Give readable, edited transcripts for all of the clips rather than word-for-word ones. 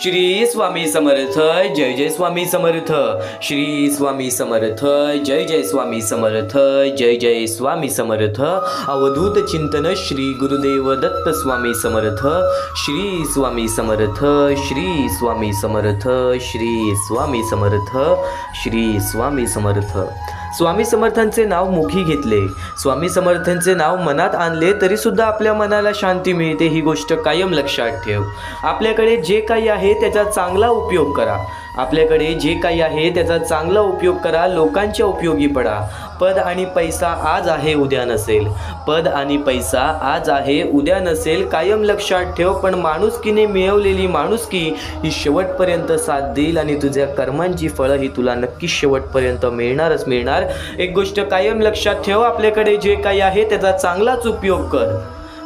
श्री स्वामी समर्थ. जय जय स्वामी समर्थ. श्री स्वामी समर्थ. जय जय स्वामी समर्थ. जय जय स्वामी समर्थ. अवधूत चिंतन श्री गुरुदेव दत्त स्वामी समर्थ. श्री स्वामी समर्थ. श्री स्वामी समर्थ. श्री स्वामी समर्थ. श्री स्वामी समर्थ. स्वामी समर्थांचे नाव मुखी घेतले, स्वामी समर्थांचे नाव मनात आणले तरी सुद्धा आपल्या मनाला शांती मिळते. ही गोष्ट कायम लक्षात ठेव. आपल्याकडे जे काही आहे त्याचा चांगला उपयोग करा. आपल्याकडे जे काही आहे त्याचा चांगला उपयोग करा. लोकांच्या उपयोगी पडा. पद आणि पैसा आज आहे उद्या नसेल. पद आणि पैसा आज आहे उद्या नसेल. कायम लक्षात ठेव. पण माणुसकीने मिळवलेली माणुसकी ही शेवटपर्यंत साथ देईल आणि तुझ्या कर्मांची फळं ही तुला नक्की शेवटपर्यंत मिळणारच मिळणार. एक गोष्ट कायम लक्षात ठेव. आपल्याकडे जे काही आहे त्याचा चांगलाच उपयोग कर.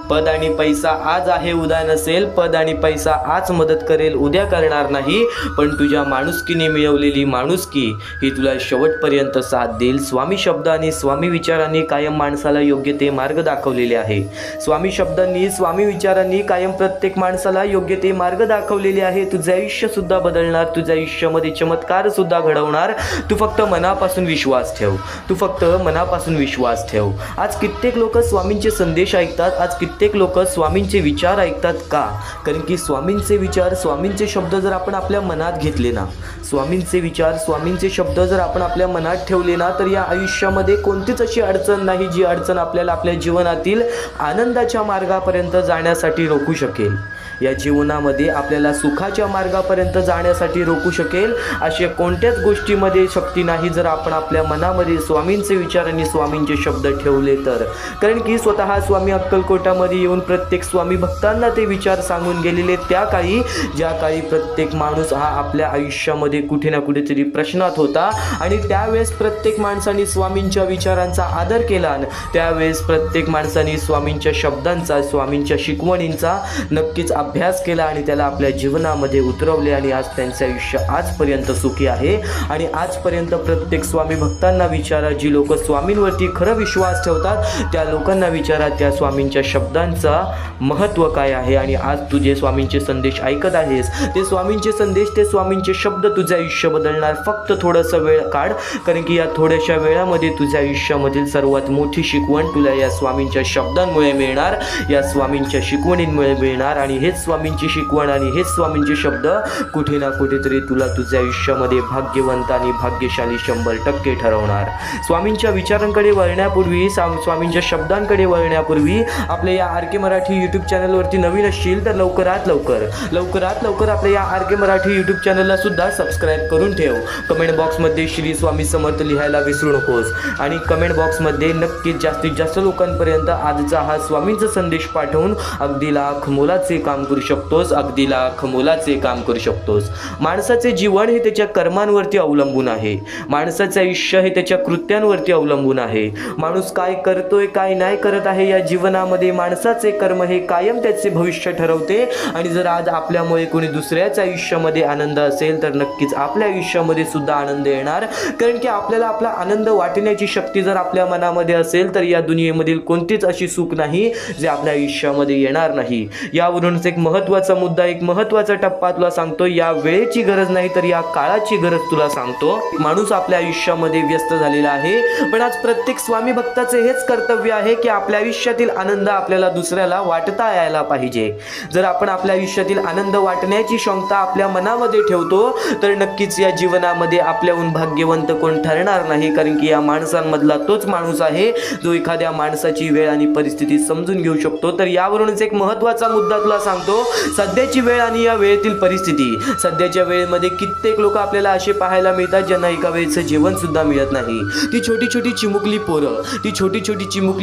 पद आणि पैसा आज आहे उद्या नसेल. पद आणि पैसा आज मदत करेल उद्या करणार नाही. पण तुझ्या माणुसकीने मिळवलेली माणुसकी ही तुला शेवटपर्यंत साथ देईल. स्वामी शब्द आणि स्वामी विचारांनी कायम माणसाला योग्य ते मार्ग दाखवलेले आहे. स्वामी शब्दांनी स्वामी विचारांनी कायम प्रत्येक माणसाला योग्य ते मार्ग दाखवलेले आहे. तुझं आयुष्य सुद्धा बदलणार. तुझ्या आयुष्यामध्ये चमत्कार सुद्धा घडवणार. तू फक्त मनापासून विश्वास ठेव. तू फक्त मनापासून विश्वास ठेव. आज कित्येक लोक स्वामींचे संदेश ऐकतात. आज कित्येक लोक स्वामींचे विचार ऐकतात का? कारण की स्वामींचे विचार, स्वामींचे शब्द जर आपण आपल्या मनात घेतले ना, स्वामींचे विचार, स्वामींचे शब्द जर आपण आपल्या मनात ठेवले ना, तर या आयुष्यामध्ये कोणतीच अशी अडचण नाही जी अडचण आपल्याला आपल्या जीवनातील आनंदाच्या मार्गापर्यंत जाण्यासाठी रोखू शकेल. या जीवनामध्ये आपल्याला सुखाच्या मार्गापर्यंत जाण्यासाठी रोखू शकेल अशा कोणत्याच गोष्टीमध्ये शक्ती नाही जर आपण आपल्या मनामध्ये स्वामींचे विचार आणि स्वामींचे शब्द ठेवले तर. कारण की स्वतः स्वामी अक्कलकोटामध्ये येऊन प्रत्येक स्वामी भक्तांना ते विचार सांगून गेलेले. त्या काळी, ज्या काळी प्रत्येक माणूस हा आपल्या आयुष्यामध्ये कुठे ना कुठेतरी प्रश्नात होता आणि त्यावेळेस प्रत्येक माणसाने स्वामींच्या विचारांचा आदर केला. त्यावेळेस प्रत्येक माणसाने स्वामींच्या शब्दांचा, स्वामींच्या शिकवणींचा नक्कीच अभ्यास केला आणि त्याला आपल्या जीवनामध्ये उतरवले आणि आज त्यांचे आयुष्य आजपर्यंत सुखी आहे. आणि आजपर्यंत प्रत्येक स्वामी भक्तांना विचारा, जी लोक स्वामींवरती खरं विश्वास ठेवतात त्या लोकांना विचारा त्या स्वामींच्या शब्दांचा महत्त्व काय आहे. आणि आज तू जे स्वामींचे संदेश ऐकत आहेस ते स्वामींचे संदेश, ते स्वामींचे शब्द तुझे आयुष्य बदलणार. फक्त थोडंसं वेळ काढ. कारण की या थोड्याशा वेळामध्ये तुझ्या आयुष्यामधील सर्वात मोठी शिकवण तुला या स्वामींच्या शब्दांमुळे मिळणार, या स्वामींच्या शिकवणींमुळे मिळणार. आणि हेच स्वामींची शिकवण आणि हेच स्वामींचे शब्द कुठे ना कुठेतरी तुला तुझ्या आयुष्यामध्ये भाग्यवंत आणि भाग्यशाली 100% ठरवणार. स्वामींच्या विचारांकडे वळण्यापूर्वी, स्वामींच्या शब्दांकडे वळण्यापूर्वी आपल्या या आर के मराठी यूट्यूब चॅनलवरती नवीन असशील तर लवकरात लवकर आपल्या या आर के मराठी यूट्यूब चॅनलला सुद्धा सबस्क्राईब करून ठेव. कमेंट बॉक्समध्ये श्री स्वामी समर्थ लिहायला विसरू नकोस. आणि कमेंट बॉक्समध्ये नक्कीच जास्तीत जास्त लोकांपर्यंत आजचा हा स्वामींचा संदेश पाठवून अगदी लाख मोलाचे काम करू शकतोस. अगदी लाख मोलाचे काम करू शकतोस. माणसाचे जीवन हे त्याच्या कर्मांवरती अवलंबून आहे. माणसाचे आयुष्य हे त्याच्या कृत्यांवरती अवलंबून आहे. माणूस काय करतोय, काय नाही करत आहे या जीवनामध्ये माणसाचे कर्म हे कायम त्याचे भविष्य ठरवते. आणि जर आज आपल्यामुळे कोणी दुसऱ्याच्या आयुष्यामध्ये आनंद असेल तर नक्कीच आपल्या आयुष्यामध्ये सुद्धा आनंद येणार. कारण की आपल्याला आपला आनंद वाटण्याची शक्ती जर आपल्या मनामध्ये असेल तर या दुनियेमधील कोणतीच अशी सुख नाही जे आपल्या आयुष्यामध्ये येणार नाही. यावरूनच एक महत्त्वाचा मुद्दा, एक महत्त्वाचा टप्पा तुला सांगतो. या वेळेची गरज नाही तर या काळाची गरज तुला सांगतो. माणूस आपल्या आयुष्यामध्ये व्यस्त झालेला आहे. पण आज प्रत्येक स्वामी भक्ताचे हेच कर्तव्य आहे की आपल्या आयुष्यातील आनंद आपल्याला दुसऱ्याला वाटता यायला पाहिजे. जर आपण आपल्या आयुष्यातील आनंद वाटण्याची क्षमता आपल्या मनामध्ये ठेवतो तर नक्कीच या जीवनामध्ये आपल्याहून भाग्यवंत कोण ठरणार नाही. कारण की या माणसांमधला तोच माणूस आहे जो एखाद्या माणसाची वेळ आणि परिस्थिती समजून घेऊ शकतो. तर यावरूनच एक महत्त्वाचा मुद्दा तुला सांगतो. सध्याची वेळ आणि या वेळेतील परिस्थिती. सध्याच्या वेळेमध्ये कित्येक लोक आपल्याला असे पाहायला मिळतात ज्यांना एका वेळेचं जेवण सुद्धा मिळत नाही. ती छोटी छोटी चिमुकली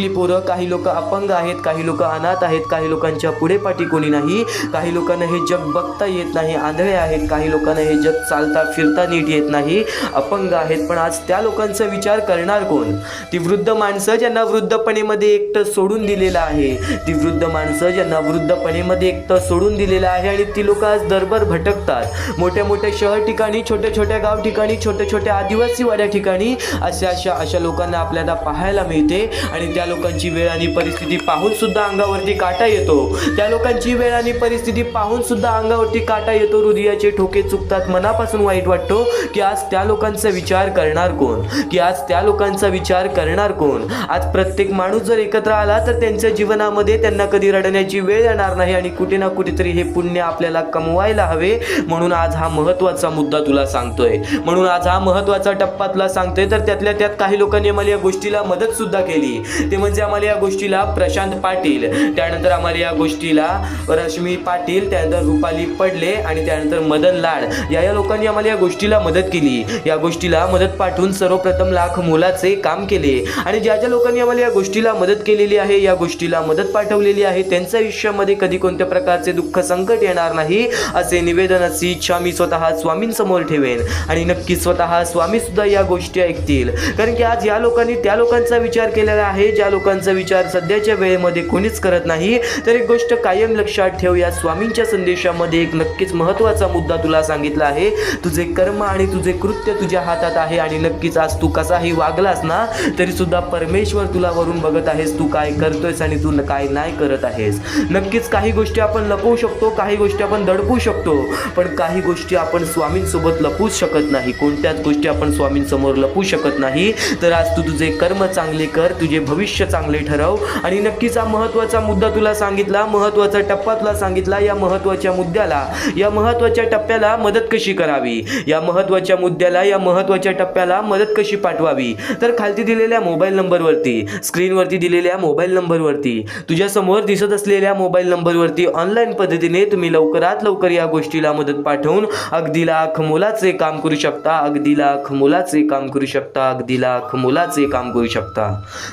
पोरं, काही लोक अपंग आहेत, काही लोक अनाथ आहेत, काही लोकांच्या पुढे पाठी कोणी नाही, काही लोकांना हे जग बघता येत नाही, आंधळे आहेत, काही लोकांना हे जग चालता फिरता नीट येत नाही, अपंग आहेत. पण आज त्या लोकांचा विचार करणार कोण? ती वृद्ध माणसं ज्यांना वृद्धपणेमध्ये एकटं सोडून दिलेलं आहे. ती वृद्ध माणसं ज्यांना वृद्धपणेमध्ये इथं सोडून दिलेलं आहे आणि ती लोक आज दरबार भटकतात. मोठ्या मोठ्या शहर ठिकाणी, छोट्या छोट्या गाव ठिकाणी, छोट्या छोट्या आदिवासी वाड्या ठिकाणी अशा लोकांना आपल्याला पाहायला मिळते. आणि त्या लोकांची वेळ आणि परिस्थिती पाहून सुद्धा अंगावरती काटा येतो. त्या लोकांची वेळ आणि परिस्थिती पाहून सुद्धा अंगावरती काटा येतो. हृदयाचे ठोके चुकतात. मनापासून वाईट वाटतो की आज त्या लोकांचा विचार करणार कोण, की आज त्या लोकांचा विचार करणार कोण. आज प्रत्येक माणूस जर एकत्र आला तर त्यांच्या जीवनामध्ये त्यांना कधी रडण्याची वेळ येणार नाही आणि कुठे ना कुठेतरी हे पुण्य आपल्याला कमवायला हवे. म्हणून आज हा महत्त्वाचा मुद्दा तुला सांगतोय, म्हणून आज हा महत्त्वाचा टप्पा तुला सांगतोय. तर त्यातल्या त्यात काही लोकांनी आम्हाला या गोष्टीला मदत सुद्धा केली. ते म्हणजे आम्हाला या गोष्टीला प्रशांत पाटील, त्यानंतर आम्हाला या गोष्टीला रश्मी पाटील, त्यानंतर रुपाली पडले आणि त्यानंतर मदन लाड या लोकांनी आम्हाला या गोष्टीला मदत केली. या गोष्टीला मदत पाठवून सर्वप्रथम लाख मोलाचे काम केले. आणि ज्या ज्या लोकांनी आम्हाला या गोष्टीला मदत केलेली आहे, या गोष्टीला मदत पाठवलेली आहे, त्यांच्या आयुष्यामध्ये कधी कोणत्या प्रकारचे दुःख संकट येणार नाही असे निवेदन, अशी इच्छा मी स्वतः स्वामींसमोर ठेवेन. आणि नक्की स्वतः स्वामी सुद्धा या गोष्टी ऐकतील. कारण की आज या लोकांनी त्या लोकांचा विचार केलेला आहे ज्या लोकांचा विचार सध्याच्या वेळेमध्ये कोणीच करत नाही. तर एक गोष्ट कायम लक्षात ठेव, या स्वामींच्या संदेशामध्ये एक नक्कीच महत्त्वाचा मुद्दा तुला सांगितला आहे. तुझे कर्म आणि तुझे कृत्य तुझ्या हातात आहे. आणि नक्कीच आज तू कसाही वागलास ना तरी सुद्धा परमेश्वर तुला वरून बघत आहेस, तू काय करतोयस आणि तू काय नाही करत आहेस. नक्कीच काही गोष्टी आपण लपवू शकतो, काही गोष्टी आपण दडपू शकतो, पण काही गोष्टी आपण स्वामींसोबत लपवूच शकत नाही. कोणत्याच गोष्टी आपण स्वामींसमोर लपवू शकत नाही. तर आज तू तुझे कर्म चांगले कर, तुझे भविष्य चांगले ठरव. आणि नक्कीच हा महत्त्वाचा मुद्दा तुला सांगितला, महत्त्वाचा टप्पा तुला सांगितला. या महत्त्वाच्या मुद्द्याला, या महत्त्वाच्या टप्प्याला मदत कशी करावी, या महत्त्वाच्या मुद्द्याला, या महत्त्वाच्या टप्प्याला मदत कशी पाठवावी. तर खालती दिलेल्या मोबाईल नंबरवरती, स्क्रीनवरती दिलेल्या मोबाईल नंबरवरती, तुझ्या समोर दिसत असलेल्या मोबाईल नंबरवरती ऑनलाईन पद्धतीने तुम्ही लवकरात लवकर या गोष्टीला मदत पाठवून अगदी लाख मोलाचे काम करू शकता, अगदी लाख मोलाचे काम करू शकता, अगदी लाख मोलाचे काम करू शकता.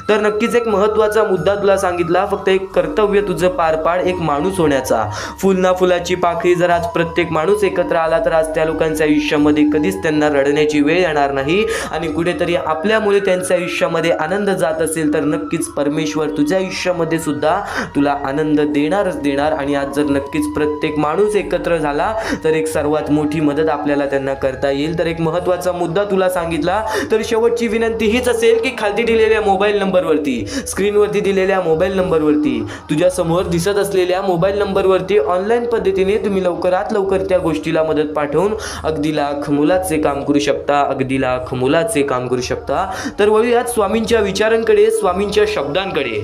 तर नक्कीच एक महत्त्वाचा मुद्दा तुला सांगितला. फक्त एक कर्तव्य तुझं पार पाड, एक माणूस होण्याचा. फुल ना फुलाची पाकळी जर आज प्रत्येक माणूस एकत्र आला तर आज त्या लोकांच्या आयुष्यामध्ये कधीच त्यांना रडण्याची वेळ येणार नाही. आणि कुठेतरी आपल्यामुळे त्यांच्या आयुष्यामध्ये आनंद जात असेल तर नक्कीच परमेश्वर तुझ्या आयुष्यामध्ये सुद्धा तुला आनंद देणारच देणार. आणि आज जर नक्कीच प्रत्येक माणूस एकत्र झाला तर एक सर्वात मोठी मदत आपल्याला त्यांना करता येईल. तर एक महत्त्वाचा मुद्दा तुला सांगितला. तर शेवटची विनंती हीच असेल की खाली दिलेल्या मोबाईल नंबरवरती, स्क्रीनवरती दिलेल्या मोबाईल नंबरवरती, तुझ्या समोर दिसत असलेल्या मोबाईल नंबरवरती ऑनलाईन पद्धतीने तुम्ही लवकरात लवकर त्या गोष्टीला मदत पाठवून अगदी लाख मोलाचे काम करू शकता, अगदी लाख मोलाचे काम करू शकता. तर वळूयात स्वामींच्या विचारांकडे, स्वामींच्या शब्दांकडे.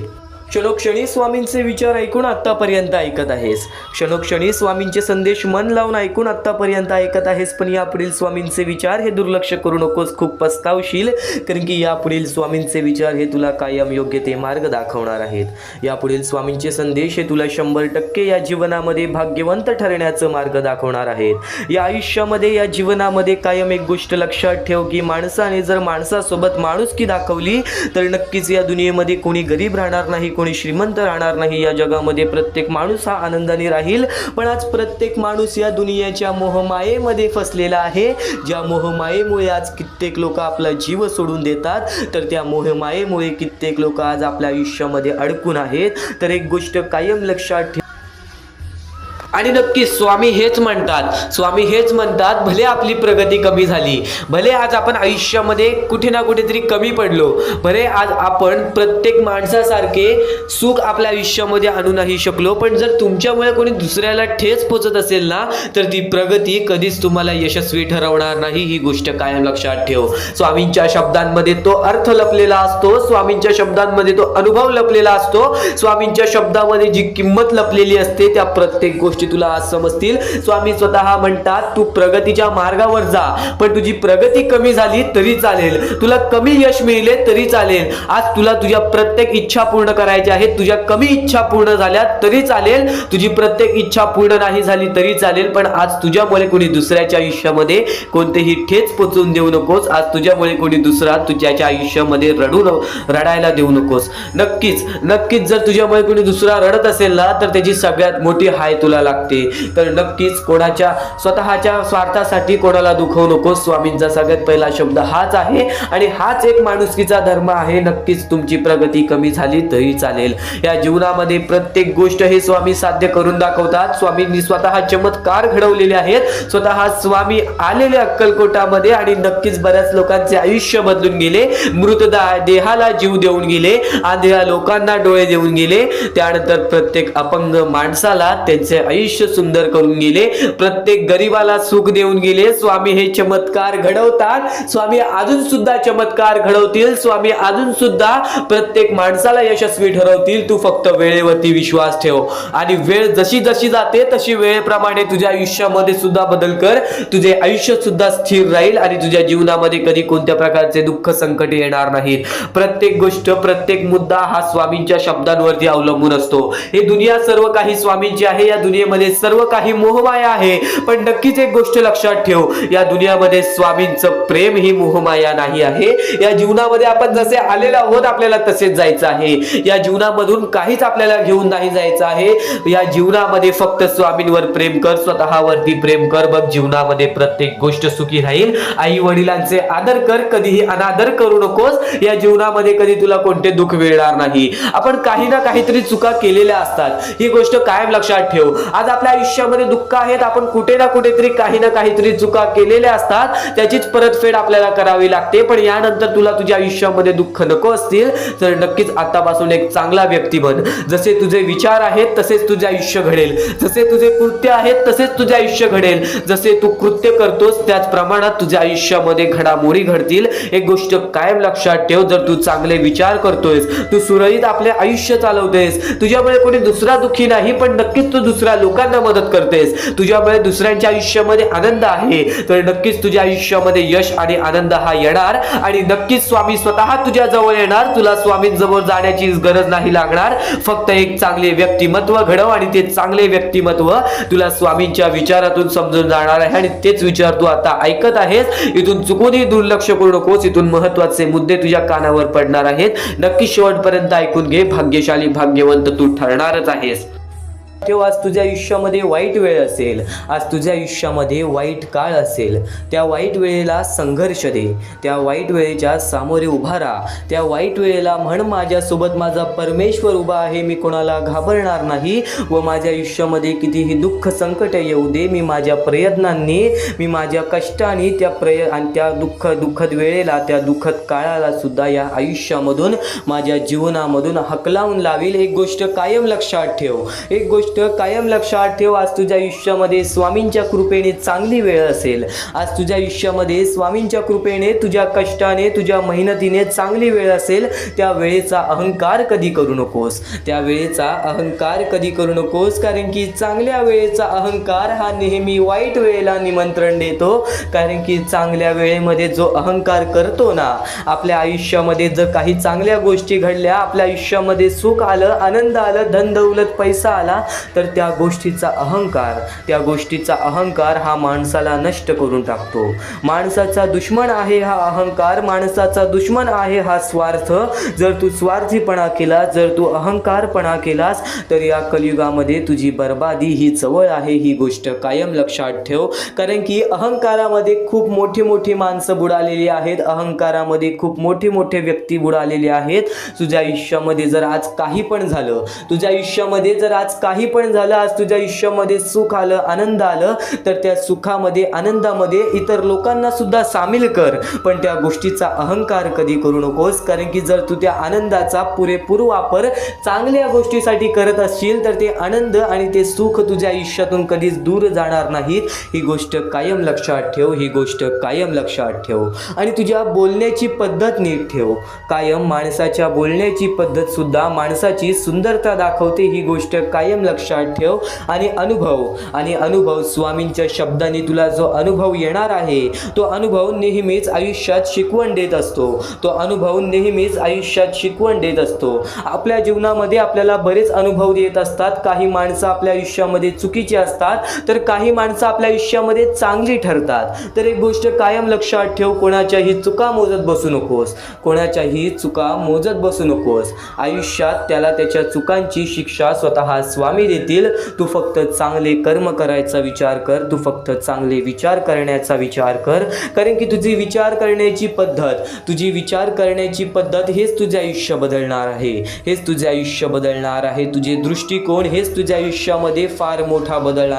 क्षणोक्षणी स्वामींचे विचार ऐकून आत्तापर्यंत ऐकत आहेस, क्षणोक्षणी स्वामींचे संदेश मन लावून ऐकून आत्तापर्यंत ऐकत आहेस. पण यापुढील स्वामींचे विचार हे दुर्लक्ष करू नकोस, खूप पस्तावशील. कारण की यापुढील स्वामींचे विचार हे तुला कायम योग्य ते मार्ग दाखवणार आहेत. यापुढील स्वामींचे संदेश हे तुला 100% या जीवनामध्ये भाग्यवंत ठरण्याचं मार्ग दाखवणार आहेत. या आयुष्यामध्ये, या जीवनामध्ये कायम एक गोष्ट लक्षात ठेव की माणसाने जर माणसासोबत माणुसकी दाखवली तर नक्कीच या दुनियेमध्ये कोणी गरीब राहणार नाही, कोणी श्रीमंत राहणार नाही. या जगामध्ये प्रत्येक माणूस हा आनंदाने राहील. पण आज प्रत्येक माणूस या दुनियेच्या मोहमायेमध्ये फसलेला आहे. ज्या मोहमायेमुळे आज कित्येक लोक आपला जीव सोडून देतात, तर त्या मोहमायेमुळे कित्येक लोक आज आपल्या आयुष्यामध्ये अडकून आहेत. तर एक गोष्ट कायम लक्षात ठेव. आणि नक्की स्वामी हेच म्हणतात, भले आपली प्रगती कमी झाली, भले आज आपण आयुष्यामध्ये कुठे ना कुठेतरी कमी पडलो, भले आज आपण प्रत्येक माणसासारखे सुख आपल्या आयुष्यामध्ये आणू नाही शकलो, पण जर तुमच्यामुळे कोणी दुसऱ्याला ठेच पोचत असेल ना तर ती प्रगती कधीच तुम्हाला यशस्वी ठरवणार नाही. ही गोष्ट कायम लक्षात ठेव. स्वामींच्या शब्दांमध्ये तो अर्थ लपलेला असतो, स्वामींच्या शब्दांमध्ये तो अनुभव लपलेला असतो, स्वामींच्या शब्दामध्ये जी किंमत लपलेली असते त्या प्रत्येक गोष्टी तुला आज समजतील. स्वामी स्वतः म्हणतात तू प्रगतीच्या मार्गावर जा, पण तुझी प्रगती कमी झाली तरी चालेल, तुला कमी यश मिळले तरी चालेल. आज तुला तुझ्या प्रत्येक इच्छा पूर्ण करायच्या आहेत. तुझ्या कमी इच्छा पूर्ण झाल्या तरी चालेल, तुझी प्रत्येक इच्छा पूर्ण नाही झाली तरी चालेल, पण आज तुझ्यामुळे कोणी दुसऱ्याच्या आयुष्यामध्ये कोणतेही ठेच पोचवून देऊ नकोस. आज तुझ्यामुळे कोणी दुसरा तुझ्याच्या आयुष्यामध्ये रडायला देऊ नकोस. नक्कीच जर तुझ्यामुळे कोणी दुसरा रडत असेल ना तर त्याची सगळ्यात मोठी हाय तुला लागते. लागते. तर नक्कीच कोणाच्या स्वतःच्या स्वार्थासाठी कोणाला दुखवू नको. स्वामींचा सगळ्यात पहिला शब्द हाच आहे आणि हाच एक माणुसकीचा धर्म आहे. नक्कीच तुमची प्रगती कमी झाली तरी चालेल. या जीवनामध्ये प्रत्येक गोष्ट हे स्वामी साध्य करून दाखवतात. स्वामींनी स्वतः चमत्कार घडवलेले आहेत. स्वतः स्वामी आलेले अक्कलकोटामध्ये आणि नक्कीच बऱ्याच लोकांचे आयुष्य बदलून गेले. मृत देहाला जीव देऊन गेले, आंधळ्या लोकांना डोळे देऊन गेले, त्यानंतर प्रत्येक अपंग माणसाला त्यांचे आयुष्य सुंदर करून गेले, प्रत्येक गरीबाला सुख देऊन गेले. स्वामी हे चमत्कार घडवतात. स्वामी अजून सुद्धा चमत्कार घडवतील. स्वामी अजून सुद्धा प्रत्येक माणसाला यशस्वी ठरवतील. तू फक्त वेळेवरती विश्वास ठेव आणि वेळ जशी जशी जाते तशी वेळेप्रमाणे तुझ्या आयुष्यामध्ये सुद्धा बदल कर. तुझे आयुष्य सुद्धा स्थिर राहील आणि तुझ्या जीवनामध्ये कधी कोणत्या प्रकारचे दुःख संकट येणार नाहीत. प्रत्येक गोष्ट, प्रत्येक मुद्दा हा स्वामींच्या शब्दांवरती अवलंबून असतो. ही दुनिया सर्व काही स्वामींची आहे. या दुनियेमध्ये सर्व काही मोहमाया आहे. पण नक्कीच एक गोष्ट लक्षात ठेव, या दुनियामध्ये स्वामींचं प्रेम ही मोहमाया नाही आहे. या जीवनामध्ये आपण जसे आलेलो आहोत आपल्याला तसेच जायचं आहे. या जीवनामधून काहीच आपल्याला घेऊन नाही जायचं आहे. या जीवनामध्ये फक्त स्वामींवर प्रेम कर, स्वतःवरती प्रेम कर. बघ जीवनामध्ये प्रत्येक गोष्ट सुखी राहील. आई वडिलांचे आदर कर, कधीही अनादर करू नकोस. या जीवनामध्ये कधी तुला कोणते दुःख मिळणार नाही. आपण काही ना काहीतरी चुका केलेल्या असतात, ही गोष्ट कायम लक्षात ठेव. आज आपल्या आयुष्यामध्ये दुःख आहेत, आपण कुठे ना कुठेतरी काही ना काहीतरी चुका केलेल्या असतात, त्याचीच परतफेड आपल्याला करावी लागते. पण यानंतर तुला तुझ्या आयुष्यामध्ये दुःख नको असतील तर नक्कीच आतापासून एक चांगला व्यक्ती बन. जसे तुझे विचार आहेत तसेच तुझे आयुष्य घडेल. जसे तुझे कृत्य आहेत तसेच तुझे आयुष्य घडेल. जसे तू कृत्य करतोस त्याच प्रमाणात तुझ्या आयुष्यामध्ये घडामोडी घडतील. एक गोष्ट कायम लक्षात ठेव, जर तू चांगले विचार करतोयस, तू सुरळीत आपले आयुष्य चालवतेस, तुझ्यामुळे कोणी दुसरा दुःखी नाही पण नक्कीच तू दुसऱ्या लोकांना मदत करतेस, तुझ्यामुळे दुसऱ्यांच्या आयुष्यामध्ये आनंद आहे, तर नक्कीच तुझ्या आयुष्यामध्ये यश आणि आनंद हा येणार आणि नक्कीच स्वामी स्वतः तुझ्या जवळ येणार. तुला स्वामींजवळ जाण्याची गरज नाही लागणार. फक्त एक चांगले व्यक्तिमत्व घडव आणि ते चांगले व्यक्तिमत्व तुला स्वामींच्या विचारातून समजून जाणार आहे आणि तेच विचार तू आता ऐकत आहेस. इथून चुकूनही दुर्लक्ष करू नकोस. इथून महत्त्वाचे मुद्दे तुझ्या कानावर पडणार आहेत. नक्की शेवटपर्यंत ऐकून घे. भाग्यशाली भाग्यवंत तू ठरणारच आहेस. तेव्हा आज तुझ्या आयुष्यामध्ये वाईट वेळ असेल, आज तुझ्या आयुष्यामध्ये वाईट काळ असेल, त्या वाईट वेळेला संघर्ष दे. त्या वाईट वेळेच्या सामोरे उभा राहा. त्या वाईट वेळेला म्हण, माझ्यासोबत माझा परमेश्वर उभा आहे, मी कोणाला घाबरणार नाही व माझ्या आयुष्यामध्ये कितीही दुःख संकट येऊ दे, मी माझ्या प्रयत्नांनी, मी माझ्या कष्टाने त्या दुःखद वेळेला, त्या दुःखद काळाला सुद्धा या आयुष्यामधून, माझ्या जीवनामधून हकलावून लावील. एक गोष्ट कायम लक्षात ठेव, एक गोष्ट कायम लक्षात ठेव. आज तुझ्या आयुष्यामध्ये स्वामींच्या कृपेने चांगली वेळ असेल. आज तुझ्या आयुष्यामध्ये स्वामींच्या कृपेने, तुझ्या कष्टाने, तुझ्या मेहनतीने चांगली वेळ असेल. त्या वेळेचा अहंकार कधी करू नकोस. त्या वेळेचा अहंकार कधी करू नकोस, कारण की चांगल्या वेळेचा अहंकार हा नेहमी वाईट वेळेला निमंत्रण देतो. कारण की चांगल्या वेळेमध्ये जो अहंकार करतो ना, आपल्या आयुष्यामध्ये जर काही चांगल्या गोष्टी घडल्या, आपल्या आयुष्यामध्ये सुख आलं, आनंद आलं, धन दौलत पैसा आला, तर त्या गोष्टीचा अहंकार हा माणसाला नष्ट करून टाकतो. माणसाचा दुश्मन आहे हा अहंकार, माणसाचा दुश्मन आहे हा स्वार्थ. जर तू स्वार्थीपणा केलास, जर तू अहंकारपणा केलास, तर या कलियुगामध्ये तुझी बर्बादी ही जवळ आहे. ही गोष्ट कायम लक्षात ठेव. कारण की अहंकारामध्ये खूप मोठी मोठी माणसं बुडालेली आहेत. अहंकारामध्ये खूप मोठे मोठे व्यक्ती बुडालेले आहेत. तुझ्या आयुष्यामध्ये जर आज काही पण झालं, तुझ्या आयुष्यामध्ये जर आज काही पण झालं, आज तुझ्या आयुष्यामध्ये सुख आलं, आनंद आलं, तर त्या सुखामध्ये, आनंदामध्ये इतर लोकांना सुद्धा सामील कर. पण त्या गोष्टीचा अहंकार कधी करू नकोस. कारण की जर तू त्या आनंदाचा पुरेपूर वापर चांगल्या गोष्टीसाठी करत असशील, तर ते आनंद आणि ते सुख तुझ्या आयुष्यातून कधीच दूर जाणार नाहीत. ही गोष्ट कायम लक्षात ठेव. ही गोष्ट कायम लक्षात ठेव. आणि तुझ्या बोलण्याची पद्धत नीट ठेव. कायम माणसाच्या बोलण्याची पद्धत सुद्धा माणसाची सुंदरता दाखवते. ही गोष्ट कायम लक्षात ठेव. आणि अनुभव स्वामींच्या शब्दांनी तुला जो अनुभव येणार आहे, तो अनुभव नेहमीच आयुष्यात शिकवण देत असतो. तो अनुभव नेहमीच आयुष्यात शिकवण देत असतो. आपल्या जीवनामध्ये आपल्याला बरेच अनुभव येत असतात. काही माणसं आपल्या आयुष्यामध्ये चुकीची असतात, तर काही माणसं आपल्या आयुष्यामध्ये चांगली ठरतात. तर एक गोष्ट कायम लक्षात ठेव, कोणाच्याही चुका मोजत बसू नकोस. कोणाच्याही चुका मोजत बसू नकोस. आयुष्यात त्याला त्याच्या चुकांची शिक्षा स्वतः स्वामी देतील. तू फक्त चांगले कर्म करायचा विचार कर, तू फक्त चांगले विचार करण्याचा विचार कर. कारण की तुझी विचार करण्याची पद्धत हेच तुझे आयुष्य बदलणार आहे. तुझे दृष्टिकोन हेच तुझ्या आयुष्यामध्ये फार मोठा बदल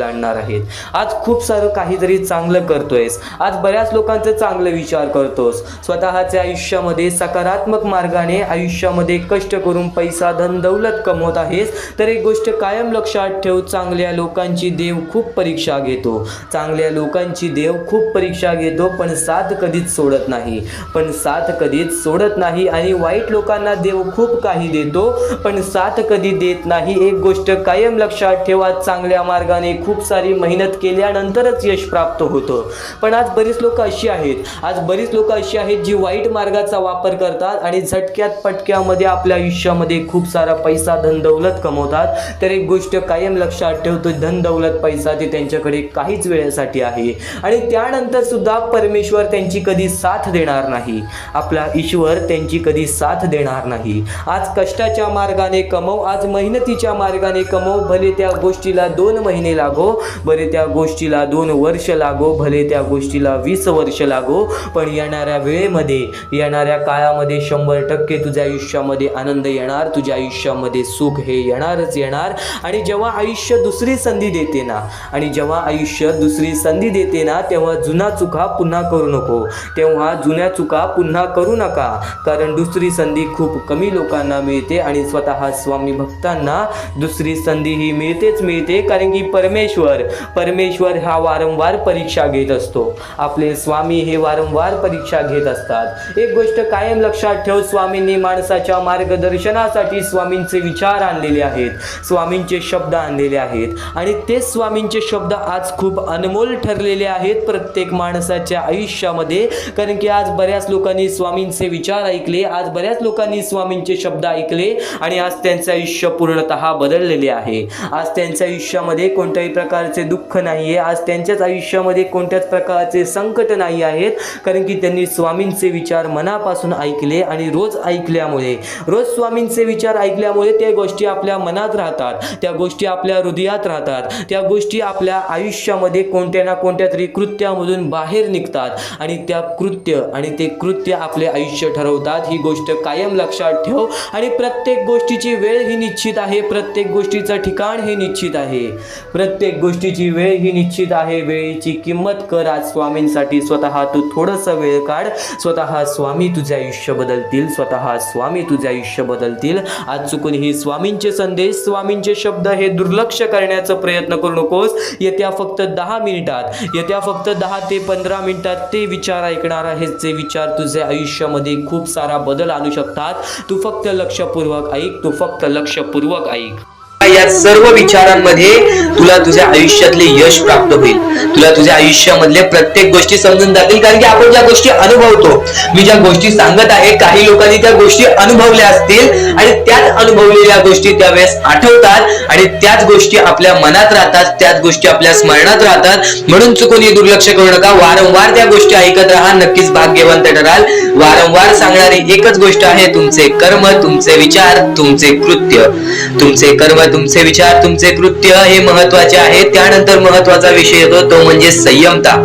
आणणार आहेत. आज खूप सारं काहीतरी चांगलं करतोयस, आज बऱ्याच लोकांचं चांगलं विचार करतोस, स्वतःच्या आयुष्यामध्ये सकारात्मक मार्गाने आयुष्यामध्ये कष्ट करून पैसा धन दौलत कमवत आहेस. तर एक गोष्ट कायम लक्षात ठेव, चांगल्या लोकांची देव खूप परीक्षा घेतो, पण साथ कधीच सोडत नाही. आणि वाईट लोकांना देव खूप काही देतो, पण साथ कधी देत नाही. एक गोष्ट कायम लक्षात ठेवा, चांगल्या मार्गाने खूप सारी मेहनत केल्यानंतरच यश प्राप्त होतं. पण आज बरीच लोक अशी आहेत जी वाईट मार्गाचा वापर करतात आणि झटक्यात पटक्यामध्ये आपल्या आयुष्यामध्ये खूप सारा पैसा धन दौलत कमवतात. तर एक गोष्ट कायम लक्षात ठेवतो, धन दौलत पैसा ते त्यांच्याकडे काहीच वेळेसाठी आहे आणि त्यानंतर सुद्धा परमेश्वर त्यांची कधी साथ देणार नाही. आपला ईश्वर त्यांची कधी साथ देणार नाही. आज कष्टाच्या मार्गाने कमव, आज मेहनतीच्या मार्गाने कमव, भले त्या गोष्टीला 2 महिने लागो, भले त्या गोष्टीला 2 वर्ष लागो, भले त्या गोष्टीला 20 वर्ष लागो, पण येणाऱ्या काळामध्ये 100% तुझ्या आयुष्यामध्ये आनंद येणार, तुझ्या आयुष्यामध्ये सुख हे येणार. आणि जेव्हा आयुष्य दुसरी संधी देते ना तेव्हा जुन्या चुका पुन्हा करू नका. कारण दुसरी संधी खूप कमी लोकांना मिळते आणि स्वतः स्वामी भक्तांना दुसरी संधी ही मिळते. कारण की परमेश्वर हा वारंवार परीक्षा घेत असतो. आपले स्वामी हे वारंवार परीक्षा घेत असतात. एक गोष्ट कायम लक्षात ठेव, स्वामींनी माणसाच्या मार्गदर्शनासाठी स्वामींचे विचार आणलेले आहेत, स्वामींचे शब्द आणलेले आहेत आणि ते स्वामींचे शब्द आज खूप अनमोल ठरलेले आहेत प्रत्येक माणसाच्या आयुष्यामध्ये. कारण की आज बऱ्याच लोकांनी स्वामींचे विचार ऐकले, आज बऱ्याच लोकांनी स्वामींचे शब्द ऐकले आणि आज त्यांचे आयुष्य पूर्णतः बदललेले आहे. आज त्यांच्या आयुष्यामध्ये कोणत्याही प्रकारचे दुःख नाहीये, आज त्यांच्याच आयुष्यामध्ये कोणत्याच प्रकारचे संकट नाही आहेत. कारण की त्यांनी स्वामींचे विचार मनापासून ऐकले आणि रोज स्वामींचे विचार ऐकल्यामुळे त्या गोष्टी आपल्या मनात राहतात, त्या गोष्टी आपल्या हृदयात राहतात, त्या गोष्टी आपल्या आयुष्यामध्ये कोणत्या ना कोणत्या तरी कृत्यामधून बाहेर निघतात आणि ते कृत्य आपले आयुष्य ठरवतात. ही गोष्ट कायम लक्षात ठेव. आणि प्रत्येक गोष्टीची वेळ ही निश्चित आहे, प्रत्येक गोष्टीचं ठिकाण हे निश्चित आहे. वेळेची किंमत कर. आज स्वामींसाठी स्वतः तू थोडंसं वेळ काढ. स्वतः स्वामी तुझे आयुष्य बदलतील. आज चुकून ही स्वामींचे संदेश, स्वामींचे शब्द हे दुर्लक्ष करण्याचा प्रयत्न करू नकोस. येत्या फक्त 10 ते 15 मिनिटात ते विचार ऐकणार आहेस, जे विचार तुझ्या आयुष्यामध्ये खूप सारा बदल आणू शकतात. तू फक्त लक्षपूर्वक ऐक. या सर्व विचारांमध्ये तुला तुझ्या आयुष्यातले यश प्राप्त होईल, तुला तुझ्या आयुष्यामधले प्रत्येक गोष्टी समजून जातील. कारण की आपण ज्या गोष्टी अनुभवतो, मी ज्या गोष्टी सांगत आहे, काही लोकांनी त्या गोष्टी अनुभवल्या असतील आणि त्याच अनुभवलेल्या गोष्टी त्यावेळेस आठवतात आणि त्याच गोष्टी आपल्या मनात राहतात, त्याच गोष्टी आपल्या स्मरणात राहतात. म्हणून चुकून दुर्लक्ष करू नका. वारंवार त्या गोष्टी ऐकत राहा, नक्कीच भाग्यवंत ठराल. वारंवार सांगणारी एकच गोष्ट आहे, तुमचे कर्म, तुमचे विचार, तुमचे कृत्य. तुमचे कर्म, तुमचे विचार, तुमचे कृत्य हे महत्वाचे आहे. त्यानंतर महत्वाचा विषय येतो तो म्हणजे संयमता.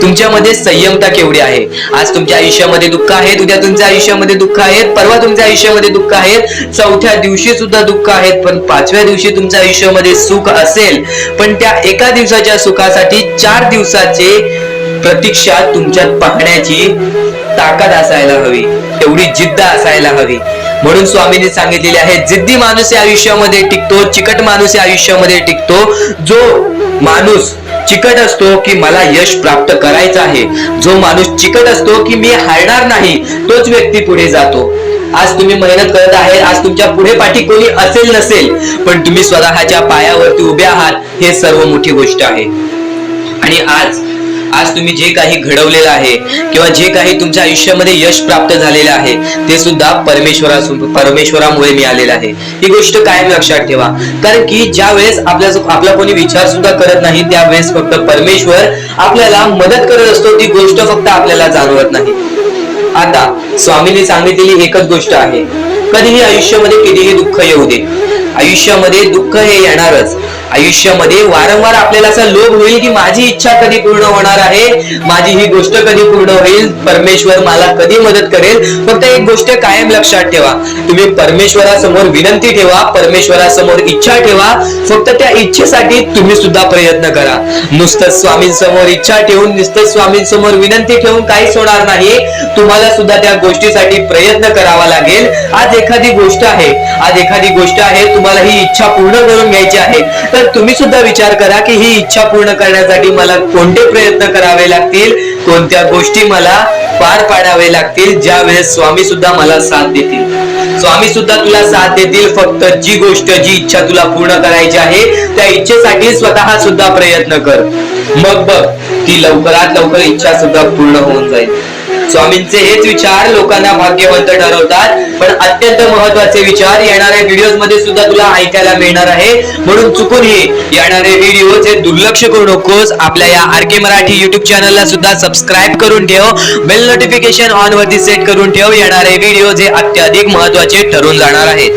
तुमच्यामध्ये संयमता केवढी आहे? आज तुमच्या आयुष्यामध्ये दुःख आहे, उद्या तुमच्या आयुष्यामध्ये दुःख आहेत, परवा तुमच्या आयुष्यामध्ये दुःख आहेत, 4थ्या दिवशी सुद्धा दुःख आहेत, पण 5व्या दिवशी तुमच्या आयुष्यामध्ये सुख असेल. पण त्या एका दिवसाच्या सुखासाठी 4 दिवसाचे प्रतीक्षा तुमच्यात पाहण्याची ताकद असायला हवी, तेवढी जिद्द असायला हवी. म्हणून स्वामींनी सांगितलेले आहे, जिद्दी माणूस या आयुष्यामध्ये टिकतो, चिकट माणूस या आयुष्यामध्ये टिकतो. जो माणूस चिकट असतो की मला यश प्राप्त करायचं आहे, जो माणूस चिकट असतो की मी हारणार नाही, तोच व्यक्ती पुढे जातो. आज तुम्ही मेहनत करत आहे, आज तुमच्या पुढे पाठी कोणी असेल नसेल, पण तुम्ही स्वतःच्या पायावरती उभे आहात, हे सर्व मोठी गोष्ट आहे. आणि आज तुम्ही जे काही घडवलेलं आहे किंवा जे काही तुमच्या आयुष्यामध्ये यश प्राप्त झालेलं आहे, ते सुद्धा परमेश्वरामुळे मिळालेलं आहे. ही गोष्ट कायम लक्षात ठेवा. कारण की ज्या वेळेस आपला कोणी विचार सुद्धा करत नाही, त्यावेळेस फक्त परमेश्वर आपल्याला मदत करत असतो. ती गोष्ट फक्त आपल्याला जाणवत नाही. आता स्वामींनी सांगितलेली एकच गोष्ट आहे, कधीही आयुष्यामध्ये कितीही दुःख येऊ दे, आयुष्यामध्ये दुःख हे येणारच. आयुष्यामध्ये वारंवार आपल्याला असा लोभ होईल की माझी इच्छा कधी पूर्ण होणार आहे, माझी ही गोष्ट कधी पूर्ण होईल, परमेश्वर मला कधी मदत करेल. फक्त एक गोष्ट कायम लक्षात ठेवा, तुम्ही परमेश्वरासमोर विनंती ठेवा, परमेश्वरासमोर इच्छा ठेवा. फक्त त्या इच्छेसाठी तुम्ही सुद्धा प्रयत्न करा. नुसतं स्वामींसमोर इच्छा ठेवून, नुसतं स्वामींसमोर विनंती ठेवून काहीच होणार नाही. तुम्हाला सुद्धा त्या गोष्टीसाठी प्रयत्न करावा लागेल. आज एखादी गोष्ट आहे, तुम्हाला ही इच्छा पूर्ण करून घ्यायची आहे, तर तुम्ही सुद्धा विचार करा की ही इच्छा पूर्ण करण्यासाठी मला कोणते प्रयत्न करावे लागतील, कोणत्या गोष्टी मला पार पाडावे लागतील, ज्या वेळेस स्वामी सुद्धा मला साथ देतील. स्वामी सुद्धा तुला साथ देतील. फक्त जी गोष्ट, जी इच्छा तुला पूर्ण करायची आहे, त्या इच्छेसाठी स्वतः सुद्धा प्रयत्न कर. मग बघ, ती लवकरात लवकर इच्छा सुद्धा पूर्ण होऊन जाईल. स्वामींचे हेच विचार लोकांना भाग्यवंत ठरवतात. पण अत्यंत महत्वाचे विचार येणाऱ्या व्हिडिओज मध्ये सुद्धा तुला ऐकायला मिळणार आहे. म्हणून चुकूनही येणारे व्हिडिओ हे दुर्लक्ष करू नकोस. आपल्या या RK मराठी युट्यूब चॅनलला सुद्धा सबस्क्राईब करून ठेव, बेल नोटिफिकेशन ऑन वरती सेट करून ठेव. येणारे व्हिडिओ हे अत्याधिक महत्वाचे ठरून जाणार आहेत.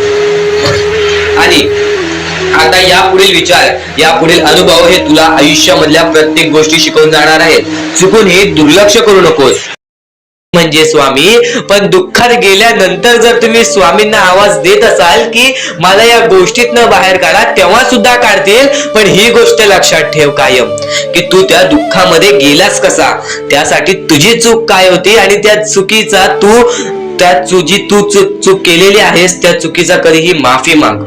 आणि आता यापुढील विचार, यापुढील अनुभव हे तुला आयुष्यामधल्या प्रत्येक गोष्टी शिकवून जाणार आहेत. चुकूनही दुर्लक्ष करू नकोस. म्हणजे स्वामी, पण दुःखात गेल्यानंतर जर तुम्ही स्वामींना आवाज देत असाल की मला या गोष्टीतनं बाहेर काढा, तेव्हा सुद्धा काढतील. पण ही गोष्ट लक्षात ठेव कायम की तू त्या दुःखामध्ये गेलास कसा, त्यासाठी तुझी चूक काय होती आणि त्या चुकीचा चूक केलेली आहेस, त्या चुकीचा कधीही माफी माग.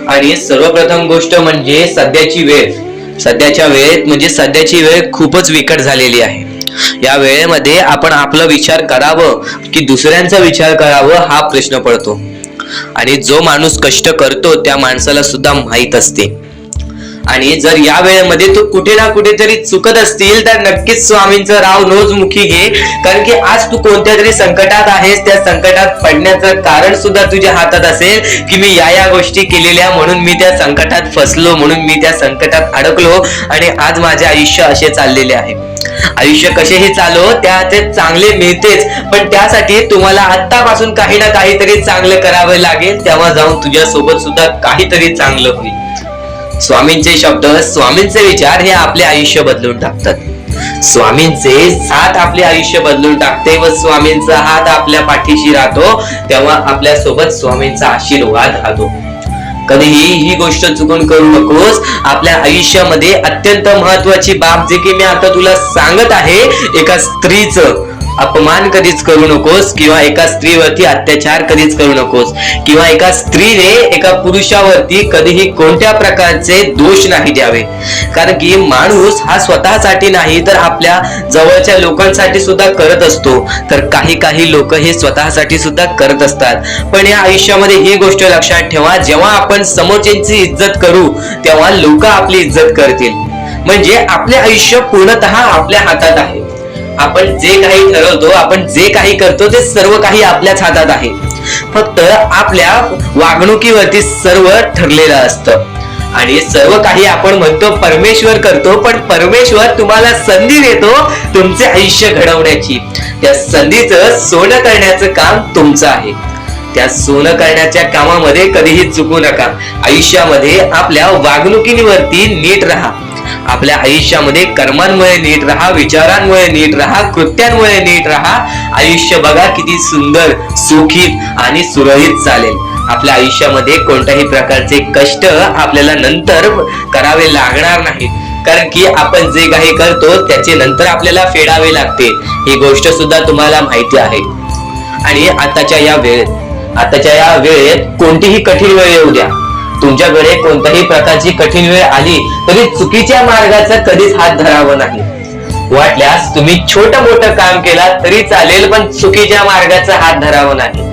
आणि सर्वप्रथम गोष्ट म्हणजे सध्याची वेळ खूपच विकट झालेली आहे. या वेळेमध्ये आपण आपला विचार करावं की दुसऱ्यांचा विचार करावं, हा प्रश्न पडतो. आणि जो माणूस कष्ट करतो त्या माणसाला सुद्धा माहित असते. आणि जर या वेळेमध्ये तू कुठे ना कुठेतरी चुकत असतील तर नक्कीच स्वामींचं राव नोजमुखी घे. कारण की आज तू कोणत्या तरी संकटात आहेस. त्या संकटात पडण्याचं कारण सुद्धा तुझ्या हातात असेल की मी या गोष्टी केलेल्या, म्हणून मी त्या संकटात फसलो, म्हणून मी त्या संकटात अडकलो आणि आज माझे आयुष्य असे चाललेले आहे. आयुष्य कसेही चालो, त्याचे चांगले मिळतेच. पण त्यासाठी तुम्हाला आत्तापासून काही ना काहीतरी चांगलं करावं लागेल. तेव्हा जाऊन तुझ्या सोबत सुद्धा काहीतरी चांगलं होईल. स्वामींचे शब्द, स्वामींचे विचार हे आपले आयुष्य बदलून टाकतात. स्वामींचे साथ आपले आयुष्य बदलून टाकते व स्वामींचा हात आपल्या पाठीशी राहतो. तेव्हा आपल्या सोबत स्वामींचा आशीर्वाद राहतो. कधीही ही गोष्ट चुकून करू नकोस. आपल्या आयुष्यामध्ये अत्यंत महत्वाची बाब जे की मी आता तुला सांगत आहे, एका स्त्रीचं अपमान कधीच करू नकोस, किंवा एका स्त्रीवरती अत्याचार कधीच करू नकोस, किंवा एका स्त्रीने एका पुरुषावरती कधीही कोणत्या प्रकारचे दोष नाही द्यावे. कारण की माणूस हा स्वतःसाठी नाही तर आपल्या जवळच्या लोकांसाठी सुद्धा करत असतो. तर काही लोक हे स्वतःसाठी सुद्धा करत असतात. पण या आयुष्यामध्ये ही गोष्ट लक्षात ठेवा, जेव्हा आपण समोरच्यांची इज्जत करू तेव्हा लोक आपली इज्जत करतील. म्हणजे आपले आयुष्य पूर्णतः आपल्या हातात आहे. आपण जे काही ठरवतो, आपण जे काही करतो ते सर्व काही आपल्याच हातात आहे. फक्त आपल्या वागणुकीवरती सर्व ठरलेलं असतं. आणि सर्व काही आपण म्हणतो परमेश्वर करतो, पण परमेश्वर तुम्हाला संधी देतो तुमचे आयुष्य घडवण्याची. त्या संधीचं सोनं करण्याचं काम तुमचं आहे. त्या सोनं करण्याच्या कामामध्ये कधीही चुकू नका. आयुष्यामध्ये आपल्या वागणुकीवरती नीट राहा. आपल्या आयुष्यामध्ये कर्मांमुळे नीट राहा, विचारांमुळे नीट राहा, कृत्यांमुळे नीट राहा. आयुष्य बघा किती सुंदर, सुखीत आणि सुरळीत चालेल. आपल्या आयुष्यामध्ये कोणत्याही प्रकारचे कष्ट आपल्याला नंतर करावे लागणार नाही. कारण की आपण जे काही करतो त्याचे नंतर आपल्याला फेडावे लागते. ही गोष्ट सुद्धा तुम्हाला माहिती आहे. आणि आताच्या या वेळेत कोणतीही कठीण वेळ येऊ द्या, तुमच्याकडे कोणत्याही प्रकारची कठीण वेळ आली तरी चुकीच्या मार्गाचा कधीच हात धरावा नाही. वाटल्यास तुम्ही छोटं मोठं काम केला तरी चालेल, पण चुकीच्या मार्गाचा हात धरावा नाही.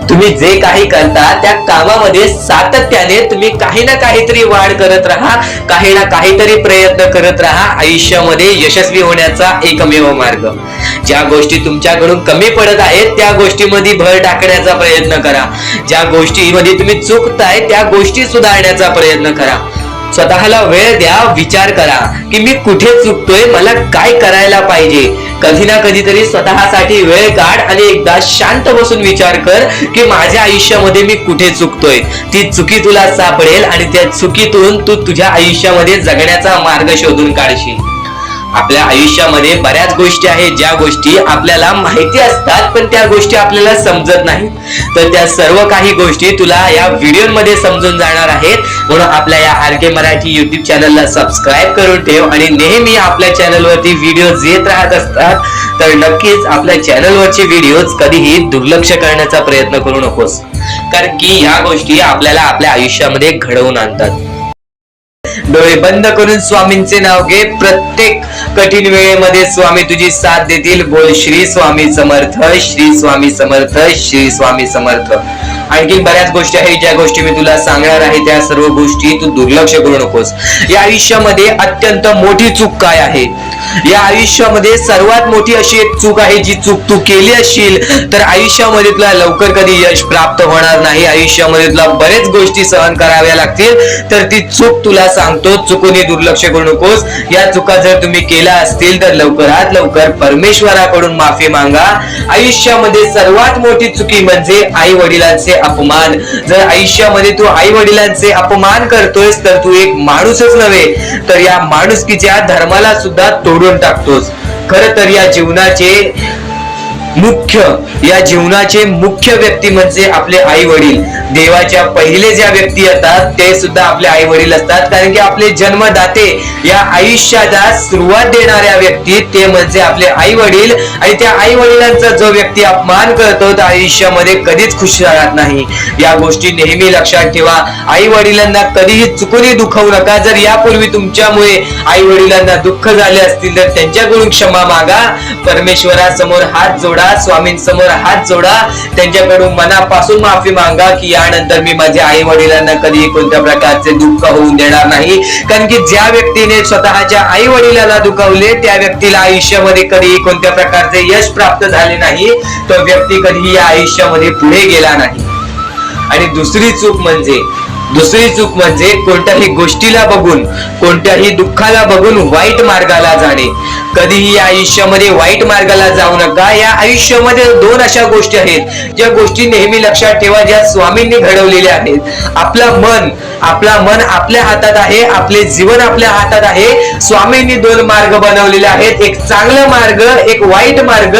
तुम्ही जे काही करता त्या कामामध्ये सातत्याने तुम्ही काही ना काहीतरी वाढ करत राहा, काही ना काहीतरी प्रयत्न करत राहा. आयुष्यामध्ये यशस्वी होण्याचा एकमेव मार्ग. ज्या गोष्टी तुमच्याकडून कमी पडत आहेत त्या गोष्टीमध्ये भर टाकण्याचा प्रयत्न करा. ज्या गोष्टीमध्ये तुम्ही चुकताय त्या गोष्टी सुधारण्याचा प्रयत्न करा. स्वतःला वेळ द्या, विचार करा की मी कुठे चुकतोय, मला काय करायला पाहिजे. कधी ना कधीतरी स्वतःसाठी वेळ काढ आणि एकदा शांत बसून विचार कर की माझ्या आयुष्यामध्ये मी कुठे चुकतोय. ती चुकी तुला सापडेल आणि त्या चुकीतून तू तुझ्या आयुष्यामध्ये जगण्याचा मार्ग शोधून काढशील. आपल्या आयुष्यामध्ये बऱ्याच गोष्टी आहेत ज्या गोष्टी आपल्याला माहिती असतात पण त्या गोष्टी आपल्याला समजत नाहीत. तर त्या सर्व काही गोष्टी तुला या व्हिडिओमध्ये समजून जाणार आहेत. म्हणून आपल्या या RK मराठी YouTube चॅनलला सबस्क्राईब करून ठेव आणि नेहमी आपल्या चॅनलवरती व्हिडिओज येत राहत असतात. तर नक्कीच आपल्या चॅनलवरचे व्हिडिओज कधीही दुर्लक्ष करण्याचा प्रयत्न करू नकोस, कारण की या गोष्टी आपल्याला आपल्या आयुष्यामध्ये घडवून आणतात. डोळे बंद करून स्वामींचे नाव घे. प्रत्येक कठीण वेळेमध्ये स्वामी तुझी साथ देतील. बोल श्री स्वामी समर्थ, श्री स्वामी समर्थ, श्री स्वामी समर्थ. आणखी बऱ्याच गोष्टी आहेत ज्या गोष्टी मी तुला सांगणार आहे. त्या सर्व गोष्टी तू दुर्लक्ष करू नकोस. या आयुष्यामध्ये अत्यंत मोठी चूक काय आहे? या आयुष्यामध्ये सर्वात मोठी अशी एक चूक आहे, जी चूक तू केली असशील तर आयुष्यामध्ये तुला लवकर कधी यश प्राप्त होणार नाही. आयुष्यामध्ये तुला बरेच गोष्टी सहन कराव्या लागतील. तर ती चूक तुला सांगतो, चुकूनही दुर्लक्ष करू नकोस. या चुका जर तुम्ही केल्या असतील तर लवकरात लवकर परमेश्वराकडून माफी मागा. आयुष्यामध्ये सर्वात मोठी चुकी म्हणजे आई वडिलांचे अपमान. जर आयुष्यामध्ये तू आई वडिलांचे अपमान करतोयस तर तू एक माणूसच नव्हे तर या माणुसकीच्या धर्माला सुद्धा तोडून टाकतोस. खरं तर या जीवनाचे मुख्य व्यक्ती म्हणजे आपले आई वडील. देवाच्या पहिले ज्या व्यक्ती येतात ते सुद्धा आपले आई वडील असतात, कारण की आपले जन्मदाते, या आयुष्याला सुरुवात देणाऱ्या व्यक्ती ते म्हणजे आपले आई वडील. आणि त्या आई वडिलांचा जो व्यक्ती अपमान करतो तर आयुष्यामध्ये कधीच खुश राहत नाही. या गोष्टी नेहमी लक्षात ठेवा. आई वडिलांना कधीही चुकूनही दुखवू नका. जर यापूर्वी तुमच्यामुळे आई वडिलांना दुःख झाले असतील तर त्यांच्याकडून क्षमा मागा. परमेश्वरासमोर हात जोडा, स्वामींसमोर हात जोडा, त्यांच्याकडून मनापासून माफी मागा की यानंतर मी माझ्या आई वडिलांना कधीही कोणत्या प्रकारचे दुःख होऊन देणार नाही. कारण की ज्या व्यक्तीने स्वतःच्या आई वडिलाला दुखावले त्या व्यक्तीला आयुष्यामध्ये कधीही कोणत्या प्रकारचे यश प्राप्त झाले नाही. तो व्यक्ती कधीही या आयुष्यामध्ये पुढे गेला नाही. आणि दुसरी चूक म्हणजे कोणत्याही गोष्टीला बघून, कोणत्याही दुःखाला बघून वाईट मार्गाला जाणे. कधीही या आयुष्यामध्ये वाईट मार्गाला जाऊ नका. या आयुष्यामध्ये दोन अशा गोष्टी आहेत ज्या गोष्टी नेहमी लक्षात ठेवा, ज्या स्वामींनी घडवलेल्या आहेत. आपलं मन आपल्या हातात आहे, आपले जीवन आपल्या हातात आहे. स्वामींनी दोन मार्ग बनवलेले आहेत, एक चांगला मार्ग, एक वाईट मार्ग.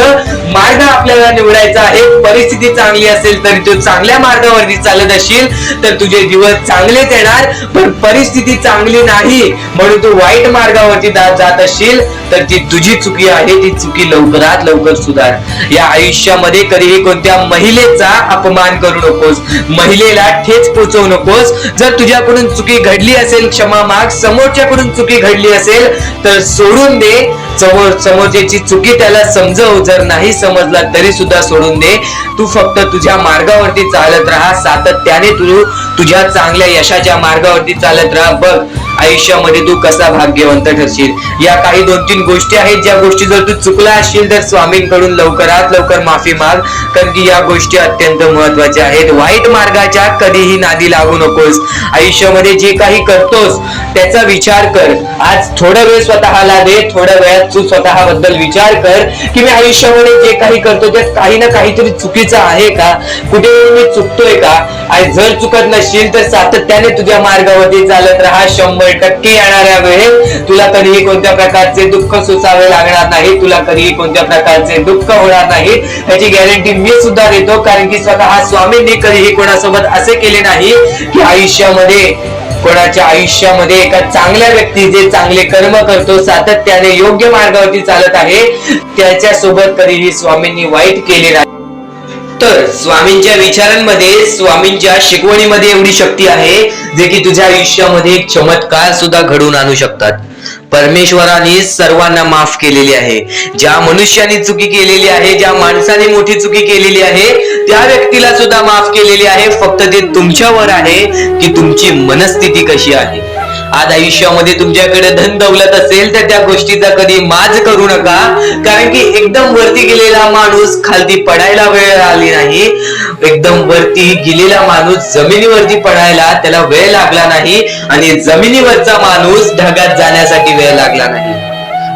मार्ग आपल्याला निवडायचा आहे. परिस्थिती चांगली असेल तरी तू चांगल्या मार्गावरती चालत असशील तर तुझे दिवस चांगलेच येणार. पण परिस्थिती चांगली नाही म्हणून तू वाईट मार्गावरती जात असशील तर ती तुझी चुकी आहे. ती चुकी लवकरात लवकर सुधार. या आयुष्यामध्ये कधीही कोणत्या महिलेचा अपमान करू नकोस, महिलेला ठेच पोचवू नकोस. जर तुझ्याकडून चुकी घडली असेल क्षमा माग. समोरच्याकडून चुकी घडली असेल तर सोडून दे. समोरच्याची चुकी त्याला समजव. जर नाही समजला तरी सुद्धा सोडून दे. तू फक्त तुझ्या मार्गावरती चालत राहा. सातत्याने तू तुझ्या चांगल्या यशाच्या मार्गावरती चालत राहा. बघ आयुष्यामध्ये तू कसा भाग्यवंत ठरशील. या काही 2-3 गोष्टी आहेत ज्या गोष्टी जर तू चुकला असशील तर स्वामींकडून लवकरात लवकर माफी माग, कारण की या गोष्टी अत्यंत महत्वाच्या आहेत. वाईट मार्गाच्या कधीही नादी लागू नकोस. आयुष्यामध्ये जे काही करतोस त्याचा विचार कर. आज थोडा वेळ स्वतःला दे. थोड्या वेळात तू स्वतःबद्दल विचार कर की मी आयुष्यामध्ये जे काही करतो त्यात काही ना काहीतरी चुकीचं आहे का, कुठे मी चुकतोय का. आणि जर चुकत नसशील तर सातत्याने तुझ्या मार्गावरती चालत राहा. 100% येणाऱ्या वेळेत तुला कधीही कोणत्या प्रकारचे दुःख सोसावे लागणार नाही. तुला कधीही कोणत्या प्रकारचे दुःख होणार नाही याची गॅरंटी मी सुद्धा देतो, कारण की स्वतः स्वामींनी कधीही कोणासोबत असे केले नाही की कोणाच्या आयुष्यामध्ये एका चांगल्या व्यक्ती जे चांगले कर्म करतो, सातत्याने योग्य मार्गावरती चालत आहे, त्याच्यासोबत कधीही स्वामींनी वाईट केले नाही. तर स्वामींच्या विचारांमध्ये, स्वामींच्या शिकवणीमध्ये एवढी शक्ती आहे जे की तुझ्या आयुष्यामध्ये एक चमत्कार सुद्धा घडवून आणू शकतात. परमेश्वराने सर्वांना माफ केलेली आहे. ज्या मनुष्याने चुकी केलेली आहे, ज्या माणसाने मोठी चुकी केलेली आहे त्या व्यक्तीला सुद्धा माफ केलेली आहे. फक्त ते तुमच्यावर आहे की तुमची मनस्थिती कशी आहे. आज आयुष्यामध्ये तुमच्याकडे धन दौलत असेल तर त्या गोष्टीचा कधी माज करू नका, कारण की एकदम वरती गेलेला माणूस खालती पडायला वेळ आली नाही. एकदम वरती गेलेला माणूस जमिनीवरती पडायला त्याला वेळ लागला नाही आणि जमिनीवरचा माणूस ढगात जाण्यासाठी वेळ लागला नाही.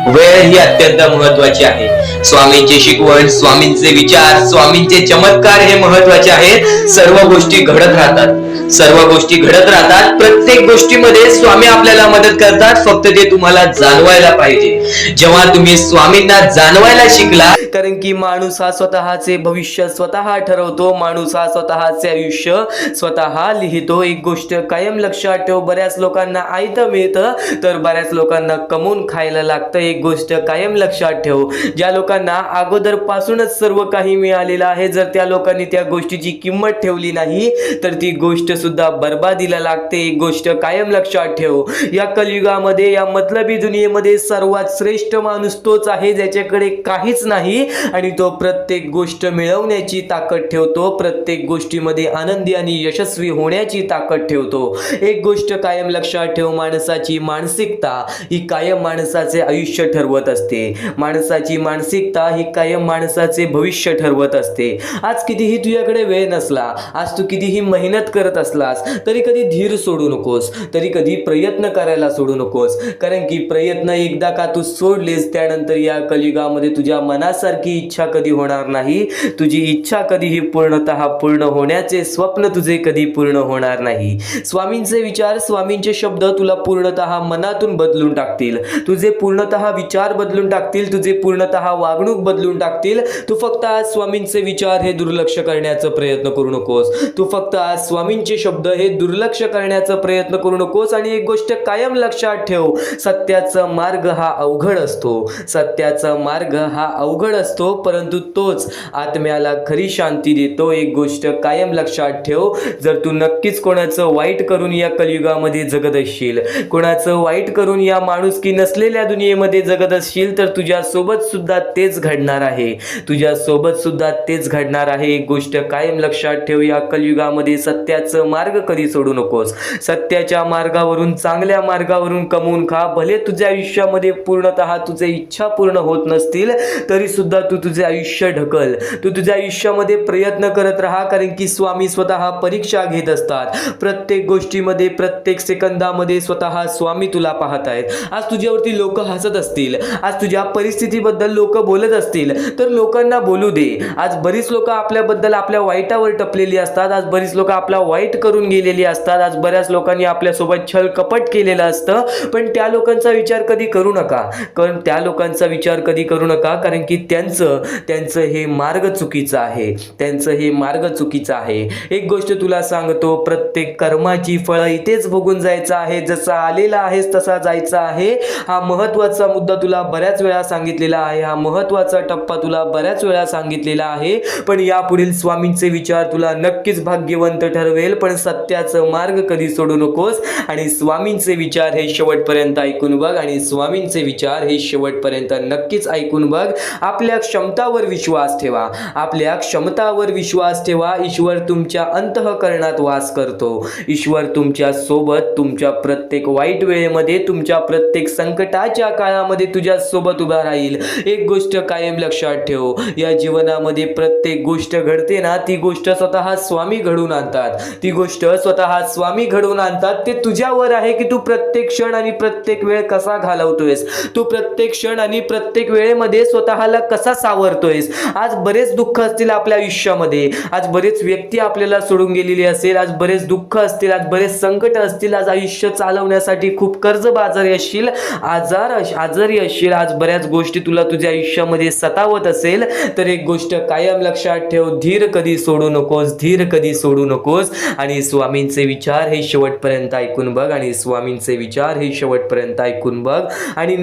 वेळ ही अत्यंत महत्वाची आहे. स्वामींची शिकवण, स्वामींचे विचार, स्वामींचे चमत्कार हे महत्वाचे आहेत. सर्व गोष्टी घडत राहतात, सर्व गोष्टी घडत राहतात. प्रत्येक गोष्टीमध्ये स्वामी आपल्याला मदत करतात, फक्त ते तुम्हाला जाणवायला पाहिजे. जेव्हा तुम्ही स्वामींना जाणवायला शिकला, कारण की माणूस हा स्वतःचे भविष्य स्वतः ठरवतो, माणूस हा स्वतःचे आयुष्य स्वतः लिहितो. एक गोष्ट कायम लक्षात ठेव, बऱ्याच लोकांना आयतं मिळतं तर बऱ्याच लोकांना कमवून खायला लागतं. एक गोष्ट कायम लक्षात ठेव, ज्या लोकांना अगोदर पासूनच सर्व काही मिळालेलं आहे, जर त्या लोकांनी त्या गोष्टीची किंमत ठेवली नाही तर ती गोष्ट सुद्धा बर्बादीला लागते. एक गोष्ट कायम लक्षात ठेव, या कलियुगामध्ये, या मतलबी दुनियेमध्ये सर्वात श्रेष्ठ माणूस तोच आहे ज्याच्याकडे काहीच नाही आणि तो प्रत्येक गोष्ट मिळवण्याची ताकद ठेवतो, प्रत्येक गोष्टीमध्ये आनंदी आणि यशस्वी होण्याची ताकद ठेवतो. एक गोष्ट कायम लक्षात ठेव, माणसाची मानसिकता ही कायम माणसाचे आयुष्य ठरवत असते. माणसाची मानसिकता ही कायम माणसाचे भविष्य ठरवत असते. आज कितीही तुझ्याकडे वेळ नसला, आज तू कितीही मेहनत करत असलास तरी कधी धीर सोडू नकोस, तरी कधी प्रयत्न करायला सोडू नकोस. कारण की प्रयत्न एकदा का तू सोडलेस, त्यानंतर या कलियुगामध्ये तुझ्या मनासारखी इच्छा कधी होणार नाही. तुझी इच्छा कधीही पूर्णतः पूर्ण होण्याचे स्वप्न तुझे कधी पूर्ण होणार नाही. स्वामींचे विचार, स्वामींचे शब्द तुला पूर्णतः मनातून बदलून टाकतील, तुझे पूर्णतः विचार बदलून टाकतील, तुझे पूर्णतः वागणूक बदलून टाकतील. तू फक्त आज स्वामींचे विचार हे दुर्लक्ष करण्याचा प्रयत्न करू नकोस. तू फक्त आज स्वामींचे शब्द हे दुर्लक्ष करण्याचा प्रयत्न करू नकोस. आणि एक गोष्ट कायम लक्षात ठेव, सत्याचा मार्ग हा अवघड असतो, सत्याचा मार्ग हा अवघड असतो, परंतु तोच आत्म्याला खरी शांती देतो. एक गोष्ट कायम लक्षात ठेव, जर तू नक्कीच कोणाचं वाईट करून या कलियुगामध्ये जगत असशील, कोणाचं वाईट करून या माणुसकी नसलेल्या दुनियेमध्ये जगत असशील, तर तुझ्या सोबत सुद्धा तेच घडणार आहे, तुझ्या सोबत सुद्धा तेच घडणार आहे. एक गोष्ट कायम लक्षात ठेव, या कलियुगामध्ये सत्याचं मार्ग कधी सोडू नकोस. सत्याच्या मार्गावरून, चांगल्या मार्गावरून कमवून खा. भले तुझ्या आयुष्यामध्ये पूर्णतः तुझे इच्छा पूर्ण होत नसतील तरी सुद्धा तू तुझे आयुष्य ढकल, तू तुझ्या आयुष्यामध्ये प्रयत्न करत राहा. कारण की स्वामी स्वतः परीक्षा घेत असतात. प्रत्येक गोष्टीमध्ये, प्रत्येक सेकंदामध्ये स्वतः स्वामी तुला पाहत आहेत. आज तुझ्यावरती लोक हसत असतील, आज तुझ्या परिस्थितीबद्दल लोक बोलत असतील तर लोकांना बोलू दे. आज बरीच लोक आपल्याबद्दल आपल्या वाईटावर टपलेली असतात, आज बरीच लोक आपला वाईट करून गेलेली असतात, आज बऱ्याच लोकांनी आपल्यासोबत छल कपट केलेलं असतं. पण त्या लोकांचा विचार कधी करू नका, कारण त्या लोकांचा विचार कधी करू नका, कारण की त्यांचं हे मार्ग चुकीचं आहे, त्यांचं हे मार्ग चुकीचं आहे. एक गोष्ट तुला सांगतो, प्रत्येक कर्माची फळं इथेच भोगून जायचं आहे, जसा आलेला आहेस तसा जायचा आहे. हा महत्त्वाचा मुद्दा तुला बऱ्याच वेळा सांगितलेला आहे, हा महत्त्वाचा टप्पा तुला बऱ्याच वेळा सांगितलेला आहे. पण यापुढील स्वामींचे विचार तुला नक्कीच भाग्यवंत ठरवेल. पण सत्याचं मार्ग कधी सोडू नकोस आणि स्वामींचे विचार हे शेवटपर्यंत ऐकून बघ, आणि स्वामींचे विचार हे शेवटपर्यंत नक्कीच ऐकून बघ. आपल्या क्षमतावर विश्वास ठेवा, आपल्या क्षमतावर विश्वास ठेवा. ईश्वर तुमच्या अंतःकरणात वास करतो. ईश्वर तुमच्या सोबत, तुमच्या प्रत्येक वाईट वेळेमध्ये, तुमच्या प्रत्येक संकटाच्या काळामध्ये तुझ्या सोबत उभा राहील. एक गोष्ट कायम लक्षात ठेव, या जीवनामध्ये प्रत्येक गोष्ट घडते ना, ती गोष्ट स्वतः स्वामी घडवून आणतात, ती गोष्ट स्वतः स्वामी घडवून आणतात. ते तुझ्यावर आहे की तू प्रत्येक क्षण आणि प्रत्येक वेळ कसा घालवतोयस, तू प्रत्येक क्षण आणि प्रत्येक वेळेमध्ये स्वतःला कसा सावरतोयस. आज बरेच दुःख असतील आपल्या आयुष्यामध्ये, आज बरेच व्यक्ती आपल्याला सोडून गेलेली असेल, आज बरेच दुःख असतील, आज बरेच संकट असतील, आज आयुष्य चालवण्यासाठी खूप कर्जबाजारी असशील, आजारी असशील, आज बऱ्याच गोष्टी तुला तुझ्या आयुष्यामध्ये सतावत असेल, तर एक गोष्ट कायम लक्षात ठेव, धीर कधी सोडू नकोस, धीर कधी सोडू नकोस. आणि स्वामींचे विचार हे शेवटपर्यंत ऐकून बघ, आणि स्वामींचे विचार हे शेवटपर्यंत ऐकून बघ. आणि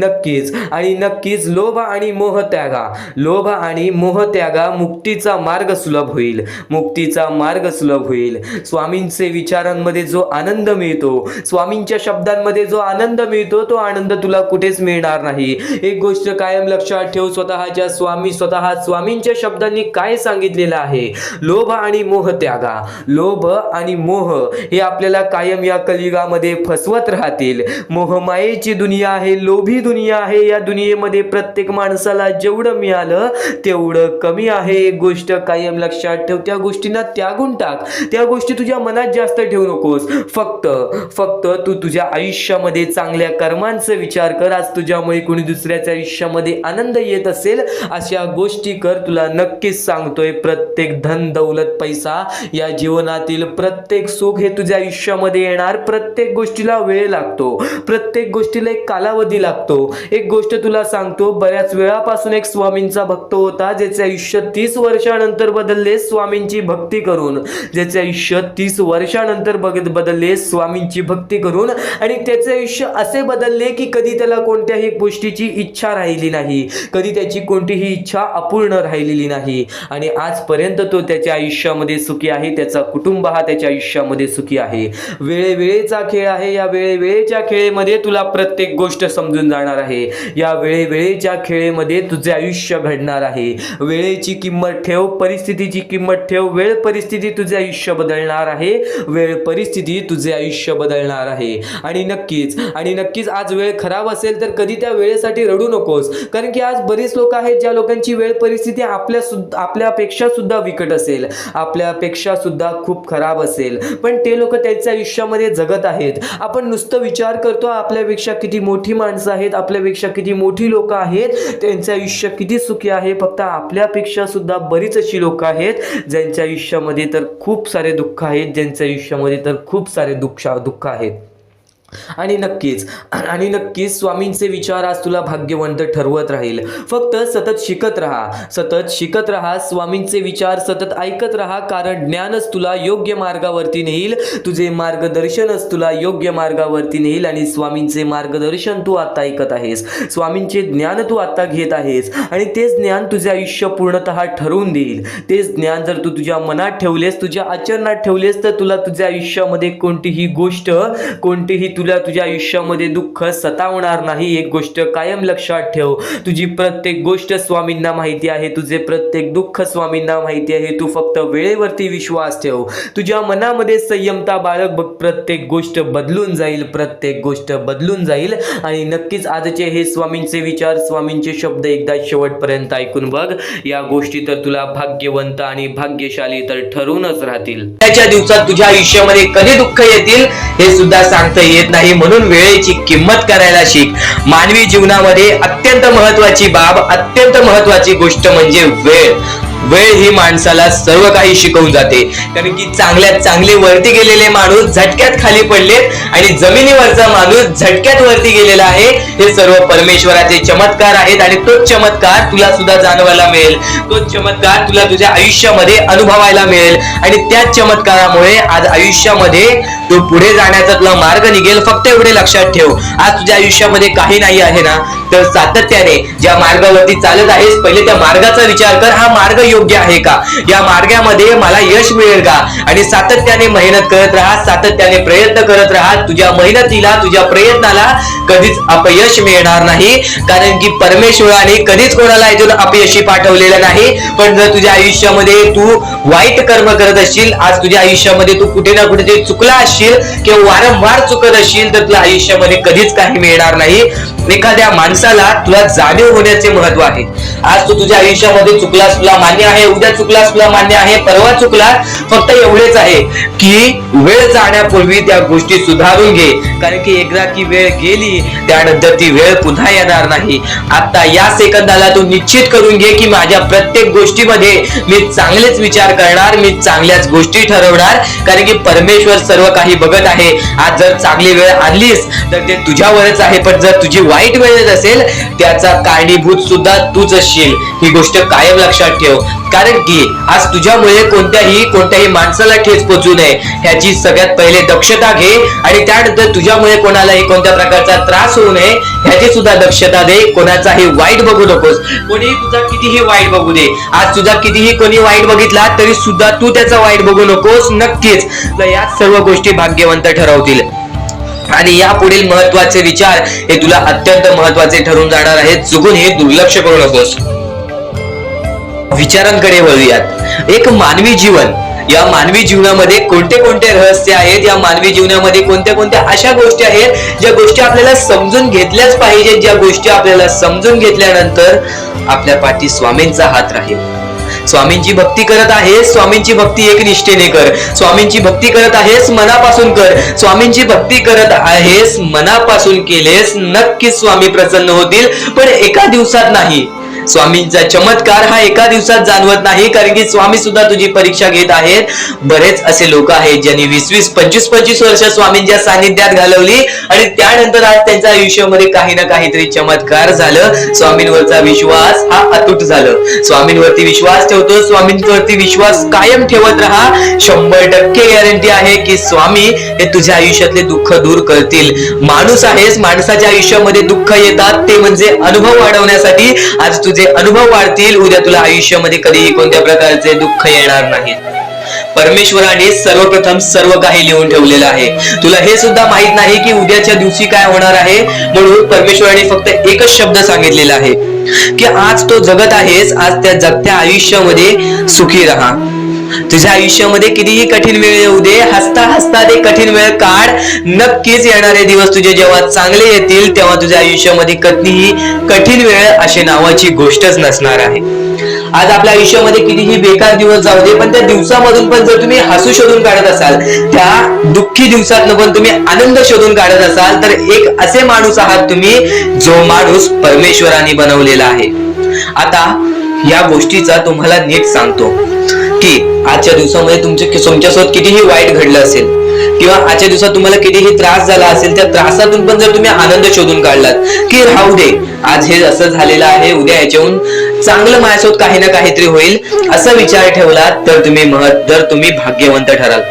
नक्कीच लोभ आणि मोह त्यागा, लोभ आणि मोह त्यागा, मुक्तीचा मार्ग सुलभ होईल, मुक्तीचा मार्ग सुलभ होईल. स्वामींचे विचारांमध्ये जो आनंद मिळतो, स्वामींच्या शब्दांमध्ये जो आनंद मिळतो, तो आनंद तुला कुठेच मिळणार नाही. एक गोष्ट कायम लक्षात ठेव, स्वतः स्वामींच्या शब्दांनी काय सांगितलेलं आहे, लोभ आणि मोह त्यागा. लोभ आणि मोह हे आपल्याला कायम या कलियुगामध्ये फसवत राहतील. मोहमायेची दुनिया आहे, लोभी दुनिया आहे. या दुनियेमध्ये प्रत्येक माणसाला जेवढं मिळालं तेवढं कमी आहे. एक गोष्ट कायम लक्षात ठेव, त्या गोष्टींना त्यागून टाक, त्या गोष्टी तुझ्या मनात जास्त ठेवू नकोस. फक्त तू तुझ्या आयुष्यामध्ये चांगल्या कर्मांचा विचार कर. आज तुझ्या त्यामुळे कोणी दुसऱ्याच्या आयुष्यामध्ये आनंद येत असेल अशा गोष्टी कर. तुला नक्कीच सांगतोय, प्रत्येक धन दौलत पैसा या जीवनातील प्रत्येक सुख हे तुझ्या आयुष्यामध्ये येणार. प्रत्येक गोष्टीला वेळ लागतो, प्रत्येक गोष्टीला एक कालावधी लागतो. एक गोष्ट तुला सांगतो, बऱ्याच वेळापासून एक स्वामींचा भक्त होता ज्याचे आयुष्य 30 वर्षानंतर बदलले स्वामींची भक्ती करून. ज्याचे आयुष्य 30 वर्षानंतर बदलले स्वामींची भक्ती करून. आणि त्याचे आयुष्य असे बदलले की कधी त्याला कोणत्याही गोष्टीची इच्छा राहिली नाही, कधी त्याची कोणतीही इच्छा अपूर्ण राहिलेली नाही. आणि आजपर्यंत तो त्याच्या आयुष्यामध्ये सुखी आहे, त्याचा कुटुंब हा त्याच्या आयुष्यामध्ये सुखी आहे. वेळेवेळेचा खेळ आहे. या वेळेवेळेच्या खेळेमध्ये तुला प्रत्येक गोष्ट समजून जाणार आहे. या वेळेवेळेच्या खेळेमध्ये तुझे आयुष्य घडणार आहे. वेळेची किंमत ठेव, परिस्थितीची किंमत ठेव. वेळ परिस्थिती तुझे आयुष्य बदलणार आहे. वेळ परिस्थिती तुझे आयुष्य बदलणार आहे. आणि नक्कीच आज वेळ खराब असेल तर कधी त्या वेळेसाठी रडू नकोस. कारण की आज बरीच लोक आहेत ज्या लोकांची वेळ परिस्थिती आपल्यापेक्षा सुद्धा विकट असेल, आपल्यापेक्षा सुद्धा खूप खराब असेल, पण ते लोक त्यांच्या आयुष्यामध्ये जगत आहेत. आपण नुसतं विचार करतो आपल्यापेक्षा किती मोठी माणसं आहेत, आपल्यापेक्षा किती मोठी लोक आहेत, त्यांचं आयुष्य किती सुखी आहे. फक्त आपल्यापेक्षा सुद्धा बरीच अशी लोक आहेत ज्यांच्या आयुष्यामध्ये तर खूप सारे दुःख आहेत, ज्यांच्या आयुष्यामध्ये तर खूप सारे दुःख आहेत. आणि नक्कीच स्वामींचे विचार आज तुला भाग्यवंत ठरवत राहील. फक्त सतत शिकत राहा. स्वामींचे विचार सतत ऐकत राहा, कारण ज्ञानच तुला योग्य मार्गावरती नेईल. तुझे मार्गदर्शनच तुला योग्य मार्गावरती नेईल. आणि स्वामींचे मार्गदर्शन तू आता ऐकत आहेस, स्वामींचे ज्ञान तू आता घेत आहेस. आणि तेच ज्ञान तुझे आयुष्य पूर्णतः ठरवून देईल. तेच ज्ञान जर तू तुझ्या मनात ठेवलेस, तुझ्या आचरणात ठेवलेस, तर तुला तुझ्या आयुष्यामध्ये कोणतीही तुला तुझ्या आयुष्यामध्ये दुःख सतावणार नाही. एक गोष्ट कायम लक्षात ठेव, तुझी प्रत्येक गोष्ट स्वामींना माहिती आहे, तुझे प्रत्येक दुःख स्वामींना माहिती आहे. तू फक्त वेळेवरती विश्वास ठेव, तुझ्या मनामध्ये संयमता बाळग. बघ, प्रत्येक गोष्ट बदलून जाईल. आणि नक्कीच आजचे हे स्वामींचे विचार, स्वामींचे शब्द एकदा शेवटपर्यंत ऐकून बघ. या गोष्टी तर तुला भाग्यवंत आणि भाग्यशाली तर ठरूनच राहतील. त्याच्या दिवसात तुझ्या आयुष्यामध्ये कधी दुःख येतील हे सुद्धा सांगता येत नाही. म्हणून वेळेची किंमत करायला शिक. मानवी जीवनामध्ये अत्यंत महत्वाची गोष्ट म्हणजे वेळ ही माणसाला सर्व काही शिकवून जाते. कारण की चांगल्यात चांगले वरती गेलेले माणूस झटक्यात खाली पडलेत आणि जमिनीवरचा माणूस झटक्यात वरती गेलेला आहे. हे सर्व परमेश्वराचे चमत्कार आहेत. आणि तोच चमत्कार तुला सुद्धा जाणवायला मिळेल, तोच चमत्कार तुला तुझ्या आयुष्यामध्ये अनुभवायला मिळेल. आणि त्याच चमत्कारामुळे आज आयुष्यामध्ये तो पुढे जाण्याचा तुला मार्ग निघेल. फक्त एवढे लक्षात ठेव, आज तुझ्या आयुष्यामध्ये काही नाही आहे ना, तर सातत्याने ज्या मार्गावरती चालत आहेस, पहिले त्या मार्गाचा विचार कर. हा मार्ग योग्य आहे का? या मार्गामध्ये मला यश मिळेल का? आणि सातत्याने मेहनत करत राहा, सातत्याने प्रयत्न करत राहा. तुझ्या मेहनतीला, तुझ्या प्रयत्नाला कधीच अपयश मिळणार नाही. कारण की परमेश्वराने कधीच कोणाला इथून अपयशी पाठवलेलं नाही. पण जर तुझ्या आयुष्यामध्ये तू वाईट कर्म करत असशील, आज तुझ्या आयुष्यामध्ये तू कुठे ना कुठे चुकला असशील किंवा वारंवार चुकत असशील, तर तुला आयुष्यामध्ये कधीच काही मिळणार नाही. एखाद्या माणसाला तुला जाणीव होण्याचे महत्व आहे. आज तू तुझ्या आयुष्यामध्ये चुकलास, तुला मान्य आहे. उद्या चुकलास, तुला मान्य आहे. परवा चुकलास, फक्त एवढेच आहे की वेळ जाण्यापूर्वी त्या गोष्टी सुधारून घे. कारण की एकदा की वेळ गेली, त्यानंतर ती वेळ पुन्हा येणार नाही. आता या सेकंदाला तू निश्चित करून घे की माझ्या प्रत्येक गोष्टीमध्ये मी चांगलेच विचार करणार, मी चांगल्याच गोष्टी ठरवणार. कारण की परमेश्वर सर्व काही बघत आहे. आज जर चांगली वेळ आणलीस तर ते तुझ्यावरच आहे, पण जर तुझी वाईट वेळ असेल त्याचा कारणीभूत सुद्धा तूच असशील. ही गोष्ट कायम लक्षात ठेव. कारण की आज तुझ्यामुळे कोणत्याही माणसाला ठेच पोहोचू नये ह्याची सगळ्यात पहिले दक्षता घे. आणि त्यानंतर तुझ्यामुळे कोणालाही कोणत्या प्रकारचा त्रास होऊ नये ह्याची सुद्धा दक्षता दे. कोणाचाही वाईट बघू नकोस. कोणीही तुझा कितीही वाईट बघू दे, आज तुझा कितीही कोणी वाईट बघितला तरी सुद्धा तू त्याचा वाईट बघू नकोस. नक्कीच याच सर्व गोष्टी भाग्यवंत ठरवतील. आणि या पुढील महत्वाचे विचार हे तुला अत्यंत महत्वाचे ठरून जाणार आहेत. चुकून हे दुर्लक्ष करू नकोस. विचारांकडे वळूयात. एक मानवी जीवन, या मानवी जीवनामध्ये कोणते कोणते रहस्य आहेत, या मानवी जीवनामध्ये कोणत्या कोणत्या अशा गोष्टी आहेत ज्या गोष्टी आपल्याला समजून घेतल्याच पाहिजेत. ज्या गोष्टी आपल्याला समजून घेतल्यानंतर आपल्या पाठी स्वामींचा हात राहील. स्वामींची भक्ती करत आहेस, स्वामींची भक्ती एक निष्ठेने कर. स्वामींची भक्ती करत आहेस, मनापासून कर. स्वामींची भक्ती करत आहेस, मनापासून केलेस, नक्कीच स्वामी प्रसन्न होतील, पण एका दिवसात नाही. स्वामींचा चमत्कार हा एका दिवसात जाणवत नाही, कारण की स्वामी सुद्धा तुझी परीक्षा घेत आहेत. बरेच असे लोक आहेत ज्यांनी 20-20, 25-25 वर्ष स्वामींच्या सानिध्यात घालवली आणि त्यानंतर आज त्यांच्या आयुष्यामध्ये काही ना काहीतरी चमत्कार झालं. स्वामींवरचा विश्वास हा अतूट झालं. स्वामींवरती विश्वास ठेवतो, स्वामींवरती विश्वास कायम ठेवत राहा. 100% गॅरंटी आहे की स्वामी हे तुझ्या आयुष्यातले दुःख दूर करतील. माणूस आहेस, माणसाच्या आयुष्यामध्ये दुःख येतात, ते म्हणजे अनुभव वाढवण्यासाठी. आज तुझे अनुभव वाढतील, उद्या तुला आयुष्यामध्ये कधीही कोणत्या प्रकारचे दुःख येणार नाही. परमेश्वराने सर्वप्रथम सर्व काही लिहून ठेवलेलं आहे. तुला हे सुद्धा माहित नाही की उद्याच्या दिवशी काय होणार आहे, म्हणून परमेश्वराने फक्त एकच शब्द सांगितलेला आहे की आज तो जगत आहेस, आज त्या जगत्या आयुष्यामध्ये सुखी राहा. तुझ्या आयुष्यामध्ये कितीही कठीण वेळ येऊ दे, हसता हसता ते कठीण वेळ काढ. नक्कीच येणारे दिवस तुझे जेव्हा चांगले येतील, तेव्हा तुझ्या आयुष्यामध्ये कधीही कठीण वेळ अशी नावाची गोष्टच नसणार आहे. आज आपल्या आयुष्यामध्ये कितीही बेकार दिवस जाऊ दे, पण त्या दिवसामधून पण जर तुम्ही हसू शोधून काढत असाल, त्या दुःखी दिवसातनं पण तुम्ही आनंद शोधून काढत असाल, तर एक असे माणूस आहात तुम्ही जो माणूस परमेश्वराने बनवलेला आहे. आता या गोष्टीचा तुम्हाला नीट सांगतो की आजच्या दिवसामध्ये तुमच्यासोबत कितीही वाईट घडलं असेल किंवा आजच्या दिवसात तुम्हाला कितीही त्रास झाला असेल, त्या त्रासातून पण जर तुम्ही आनंद शोधून काढलात की राहू दे, आज हे असं झालेलं आहे, उद्या याच्याहून चांगलं माझ्यासोबत काही ना काहीतरी होईल, असा विचार ठेवलात तर तुम्ही भाग्यवंत ठराल.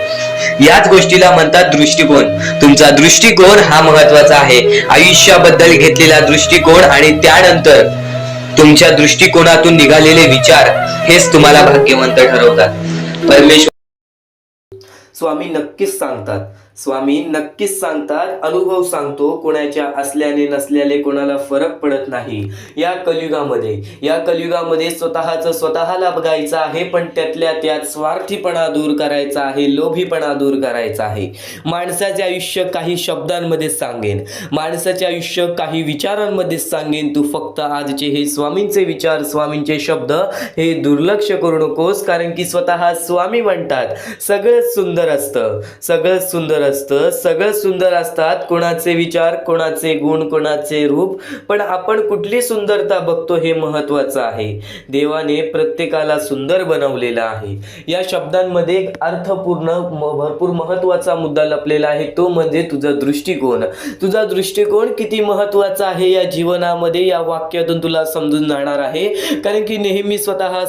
याच गोष्टीला म्हणतात दृष्टिकोन. तुमचा दृष्टिकोन हा महत्वाचा आहे. आयुष्याबद्दल घेतलेला दृष्टिकोन आणि त्यानंतर तुमच्या दृष्टिकोनातून निघालेले विचार हेच तुम्हाला भाग्यवंत ठरवतात. परमेश्वर स्वामी नक्कीच सांगतात, स्वामी नक्कीच सांगतात, अनुभव सांगतो, कोणाच्या असल्याने नसल्याने कोणाला फरक पडत नाही. या कलियुगामध्ये स्वतःला बघायचं आहे, पण त्यातल्या त्यात स्वार्थीपणा दूर करायचा आहे, लोभीपणा दूर करायचा आहे. माणसाचे आयुष्य काही शब्दांमध्ये सांगेन, माणसाचे आयुष्य काही विचारांमध्ये सांगेन. तू फक्त आजचे हे स्वामींचे विचार, स्वामींचे शब्द हे दुर्लक्ष करू नकोस, कारण की स्वतः स्वामी म्हणतात सगळंच सुंदर असतं, सगळंच सुंदर असतात. कोणाचे विचार, कोणाचे गुण, कोणाचे रूप, पण आपण कुठली सुंदरता बघतो हे महत्वाचं आहे. देवाने प्रत्येकाला सुंदर बनवलेला आहे. या शब्दांमध्ये एक अर्थपूर्ण भरपूर महत्वाचा मुद्दा लपलेला आहे, तो म्हणजे तुझा दृष्टिकोन. तुझा दृष्टिकोन किती महत्वाचा आहे या जीवनामध्ये, या वाक्यातून तुला समजून जाणार आहे. कारण की नेहमी स्वतः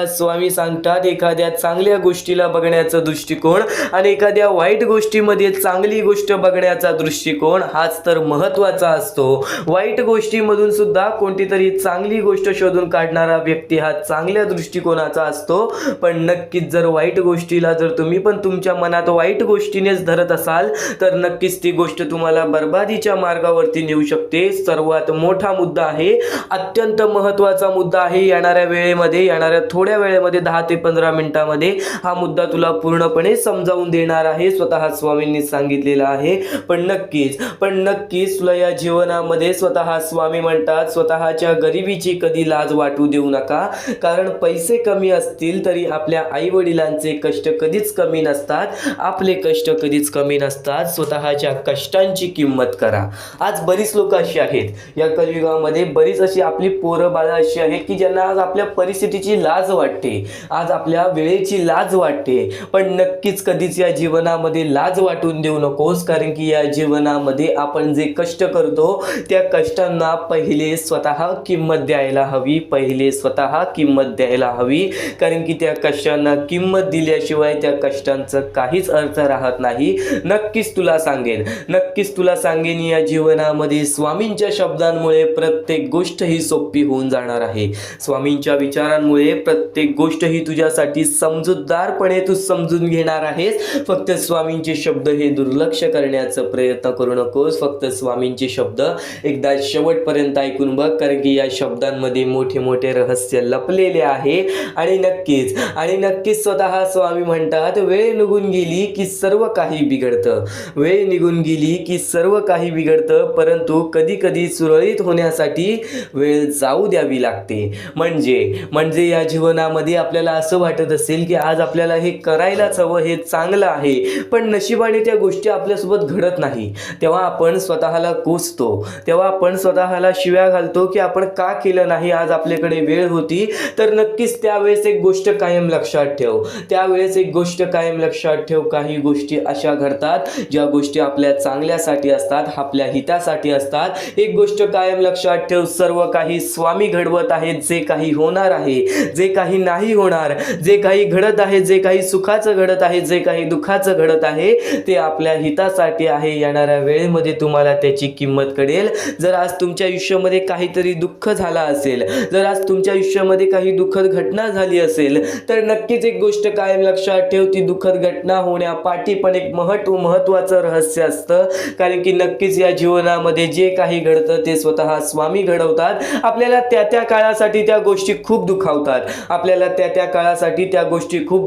स्वामी सांगतात, एखाद्या चांगल्या गोष्टीला बघण्याचा दृष्टिकोन आणि एखाद्या वाईट गोष्टीमध्ये चांगली गोष्ट बघण्याचा दृष्टिकोन हाच तर महत्वाचा असतो. वाईट गोष्टीमधून सुद्धा कोणती तरी चांगली गोष्ट शोधून काढणारा व्यक्ती हा चांगल्या दृष्टिकोनाचा असतो. पण नक्कीच जर वाईट गोष्टीला जर तुम्ही पण तुमच्या मनात वाईट गोष्टीनेच धरत असाल, तर नक्कीच ती गोष्ट तुम्हाला बर्बादीच्या मार्गावरती नेऊ शकते. सर्वात मोठा मुद्दा आहे, अत्यंत महत्वाचा मुद्दा आहे. येणाऱ्या थोड्या वेळेमध्ये 10 ते 15 मिनिटांमध्ये हा मुद्दा तुला पूर्णपणे समजावून देणार आहे. स्वतः स्वामींनी सांगितलेलं आहे. पण नक्कीच तुला या जीवनामध्ये स्वतः स्वामी म्हणतात, स्वतःच्या गरिबीची कधी लाज वाटू देऊ नका. कारण पैसे कमी असतील तरी आपल्या आई वडिलांचे कष्ट कधीच कमी नसतात, आपले कष्ट कधीच कमी नसतात. स्वतःच्या कष्टांची किंमत करा. आज बरीच लोक अशी आहेत या कलियुगामध्ये, बरीच अशी आपली पोरं बाळं अशी आहेत की ज्यांना आज आपल्या परिस्थितीची लाज वाटते, आज आपल्या वेळेची लाज वाटते. पण नक्कीच कधीच या जीवनामध्ये लाज वाटून देऊ नकोस, कारण की या जीवनामध्ये आपण जे कष्ट करतो त्या कष्टांना पहिले स्वतः किंमत द्यायला हवी. कारण की त्या कष्टांना किंमत दिल्याशिवाय त्या कष्टांचं काहीच अर्थ राहत नाही. नक्कीच तुला सांगेन या जीवनामध्ये स्वामींच्या शब्दांमुळे प्रत्येक गोष्ट ही सोपी होऊन जाणार आहे. स्वामींच्या विचारांमुळे प्रत्येक गोष्ट ही तुझ्यासाठी समजूतदारपणे तू समजून घेणार घेणार आहेस. फक्त स्वामींचे शब्द हे दुर्लक्ष करण्याचा प्रयत्न करू नकोस. फक्त स्वामींचे शब्द एकदा शेवटपर्यंत ऐकून बघ, कारण की या शब्दांमध्ये मोठे मोठे रहस्य लपलेले आहे. आणि नक्कीच स्वतः स्वामी म्हणतात, वेळ निघून गेली की सर्व काही बिघडतं. वेळ निघून गेली की सर्व काही बिघडतं, परंतु कधी कधी सुरळीत होण्यासाठी वेळ जाऊ द्यावी लागते. म्हणजे या जीवनामध्ये आपल्याला असं वाटत असेल की आज आपल्याला हे करायलाच हवं, हे चांगलं आहे, पण नशिबाने त्या गोष्टी आपल्यासोबत घडत नाही. तेव्हा आपण स्वतःला कोसतो, तेव्हा आपण स्वतःला शिव्या घालतो की आपण का केलं नाही, आज आपल्याकडे वेळ होती. तर नक्कीच त्यावेळेस एक गोष्ट कायम लक्षात ठेव, काही गोष्टी अशा घडतात ज्या गोष्टी आपल्या चांगल्यासाठी असतात, आपल्या हितासाठी असतात. एक गोष्ट कायम लक्षात ठेव, सर्व काही स्वामी घडवत आहेत. जे काही होणार आहे, जे काही नाही होणार, जे काही घडत आहे, जे काही सुखाचं घडत आहे, जे काही दुःखाचं घडत आहे, ते आपल्या हितासाठी आहे. येणाऱ्या वेळेमध्ये तुम्हाला त्याची किंमत कळेल. जर आज तुमच्या आयुष्यामध्ये काहीतरी दुःख झाला असेल, जर आज तुमच्या आयुष्यामध्ये काही दुःखद घटना झाली असेल, तर नक्कीच एक गोष्ट कायम लक्षात ठेव, ती दुःखद घटना होण्यापाठी पण एक महत्त्वाचं रहस्य असतं. कारण की नक्कीच या जीवनामध्ये जे काही घडतं ते स्वतः स्वामी घडवतात. आपल्याला त्या काळासाठी त्या गोष्टी खूप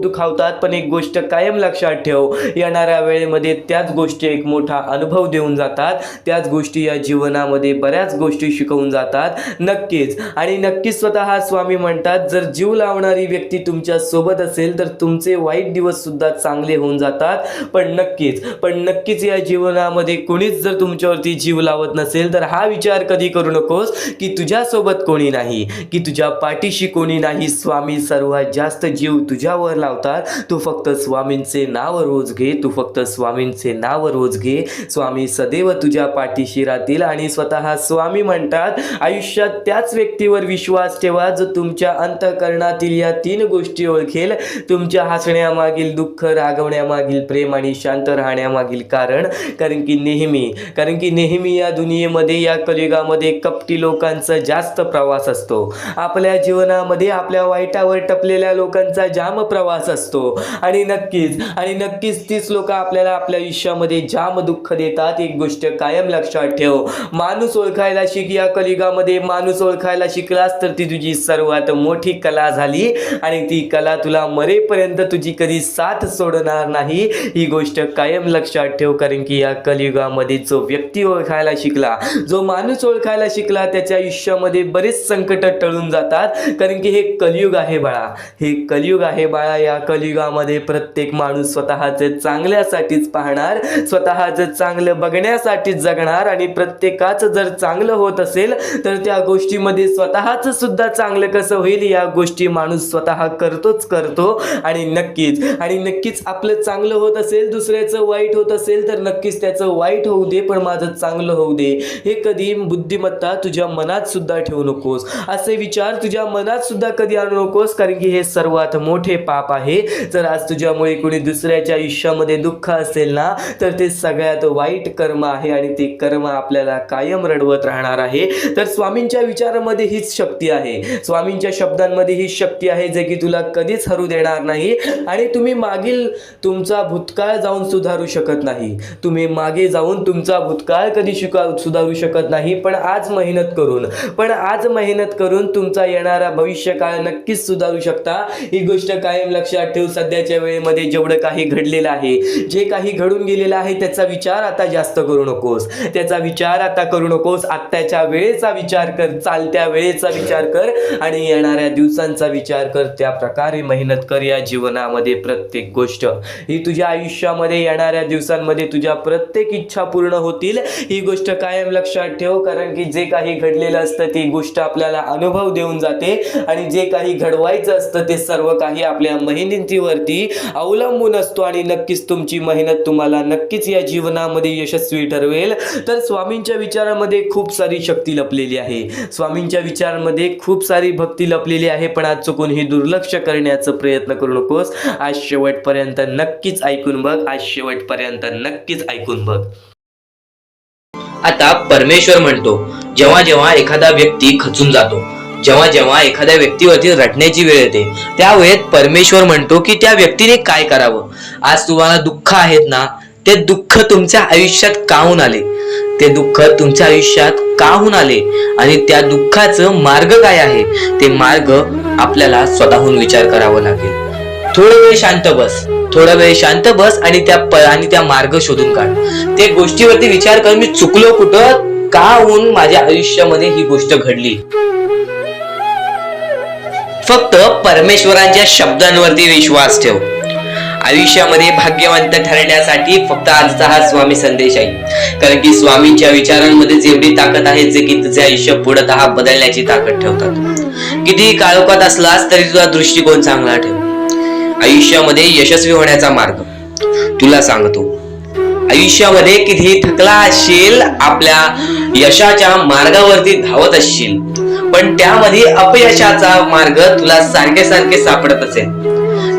दुखावतात, पण एक गोष्ट कायम लक्षात ठेव, येणाऱ्या वेळेमध्ये त्याच गोष्टी एक मोठा अनुभव देऊन जातात. त्याच गोष्टी या जीवनामध्ये बऱ्याच गोष्टी शिकवून जातात. नक्कीच स्वतः स्वामी म्हणतात, जर जीव लावणारी व्यक्ती तुमच्या सोबत असेल तर तुमचे वाईट दिवस सुद्धा चांगले होऊन जातात. पण नक्कीच या जीवनामध्ये कोणीच जर तुमच्यावरती जीव लावत नसेल तर हा विचार कधी करू नकोस की तुझ्यासोबत कोणी नाही, की तुझ्या पाठीशी कोणी नाही. स्वामी सर्वात जास्त जीव तुझ्यावर लावतात. तू फक्त स्वामींचे नाव रोज घे. स्वामी सदैव तुझ्या पाठीशी राहतील. आणि स्वतः स्वामी म्हणतात, आयुष्यात त्याच व्यक्तीवर विश्वास ठेवा जो तुमच्या अंतःकरणातील या 3 गोष्टी ओळखेल. तुमच्या हसण्यामागील दुःख, रागवण्यामागील प्रेम आणि शांत राहण्यामागील कारण की नेहमी या दुनियेमध्ये, या कलियुगामध्ये कपटी लोकांचा जास्त प्रवास असतो. आपल्या जीवनामध्ये आपल्या वाईटावर टपलेल्या लोकांचा जाम प्रवास असतो. आणि नक्कीच तीच लोक आपल्याला आपल्या आयुष्यामध्ये जाम दुःख देतात. एक गोष्ट कायम लक्षात ठेव, माणूस ओळखायला शिक. या कलियुगामध्ये माणूस ओळखायला शिकलास तर ती तुझी सर्वात मोठी कला झाली. आणि ती कला तुला मरेपर्यंत तुझी कधी साथ सोडणार नाही. ही गोष्ट कायम लक्षात ठेव. कारण की या कलियुगामध्ये जो व्यक्ती ओळखायला शिकला, जो माणूस ओळखायला शिकला, त्याच्या आयुष्यामध्ये बरेच संकट टळून जातात. कारण की हे कलियुग आहे बाळा. या कलियुगामध्ये प्रत्येक माणूस स्वतःचे चांगल्यासाठीच पाहणार, स्वतःचं चांगलं बघण्यासाठी जगणार. आणि प्रत्येकाचं जर चांगलं होत असेल तर त्या गोष्टीमध्ये स्वतःचं सुद्धा चांगलं कसं होईल या गोष्टी माणूस स्वतः करतो. आणि नक्कीच आपलं चांगलं होत असेल, दुसऱ्याचं वाईट होत असेल तर नक्कीच त्याचं वाईट होऊ दे, पण माझं चांगलं होऊ दे. हे कधी बुद्धिमत्ता तुझ्या मनात सुद्धा ठेवू नकोस. असे विचार तुझ्या मनात सुद्धा कधी आणू नकोस. कारण की हे सर्वात मोठे पाप आहे. जर आज तुझ्यामुळे कोणी दुसऱ्याच्या आयुष्यामध्ये दुःख असेल ना, तर ते सगळ्यात वाईट कर्म आहे. आणि ते कर्म आपल्याला कायम रडवत राहणार आहे. तर स्वामींच्या विचारामध्ये हीच शक्ती आहे, स्वामींच्या शब्दांमध्ये हीच शक्ती आहे, जे की तुला कधीच हरू देणार नाही. आणि तुम्ही मागील तुमचा भूतकाळ जाऊन सुधारू शकत नाही. तुम्ही मागे जाऊन तुमचा भूतकाळ कधी सुधारू शकत नाही. पण आज मेहनत करून तुमचा येणारा भविष्यकाळ नक्कीच सुधारू शकता. ही गोष्ट कायम लक्षात ठेव. सध्याच्या वेळेमध्ये जेवढं काही घडलेलं आहे, जे काही घडून गेलेलं आहे, त्याचा विचार आता जास्त करू नकोस. आत्ताच्या वेळेचा विचार कर, चालत्या वेळेचा विचार कर आणि येणाऱ्या दिवसांचा विचार कर. त्या प्रकारे मेहनत कर. या जीवनामध्ये प्रत्येक गोष्ट ही तुझ्या आयुष्यामध्ये येणाऱ्या दिवसांमध्ये तुझ्या प्रत्येक इच्छा पूर्ण होतील. ही गोष्ट कायम लक्षात ठेव. कारण की जे काही घडलेलं असतं ती गोष्ट आपल्याला अनुभव देऊन जाते. आणि जे काही घडवायचं असतं ते सर्व काही आपल्या मेहनतीवरती अवलंबून असतो. आणि नक्कीच तुमची मेहनत तुम्हाला नक्कीच या जीवनामध्ये यशस्वी ठरवेल. तर स्वामींच्या विचारामध्ये खूप सारी शक्ती लपलेली आहे, स्वामींच्या विचारांमध्ये खूप सारी भक्ती लपलेली आहे. पण आज चुकून ही दुर्लक्ष करण्याचा प्रयत्न करू नकोस. आज शेवटपर्यंत नक्कीच ऐकून बघ. आता परमेश्वर म्हणतो, जेव्हा जेव्हा एखादा व्यक्ती खचून जातो जेव्हा जेव्हा एखाद्या व्यक्तीवरती रटण्याची वेळ येते त्यावेळेत परमेश्वर म्हणतो की त्या व्यक्तीने काय करावं. आज तुम्हाला दुःख आहेत ना, ते दुःख तुमच्या आयुष्यात काहून आले, ते दुःख तुमच्या आयुष्यात काहून आले आणि त्या दुःखाचं मार्ग काय आहे ते मार्ग आपल्याला स्वतःहून विचार करावा लागेल. थोडा वेळ शांत बस, थोडा वेळ शांत बस आणि त्या मार्ग शोधून काढ. त्या गोष्टीवरती विचार कर, मी चुकलो कुठं, का होऊन माझ्या आयुष्यामध्ये ही गोष्ट घडली. फक्त परमेश्वरांच्या शब्दांवरती विश्वास ठेव. आयुष्यामध्ये भाग्यवंत ठरण्यासाठी फक्त आजचा हा स्वामी संदेश आहे, कारण की स्वामींच्या विचारांमध्ये जेवढी ताकद आहे जे की तुझे आयुष्य पूर्णतः बदलण्याची ताकद ठेवतात. किती काळोखात असलास तरी तुझा दृष्टिकोन चांगला ठेव. आयुष्यामध्ये यशस्वी होण्याचा मार्ग तुला सांगतो. आयुष्यामध्ये किती थकला असशील, आपल्या यशाच्या मार्गावरती धावत असशील, पण त्यामध्ये अपयशाचा मार्ग तुला सारखे सारखे सापडत असेल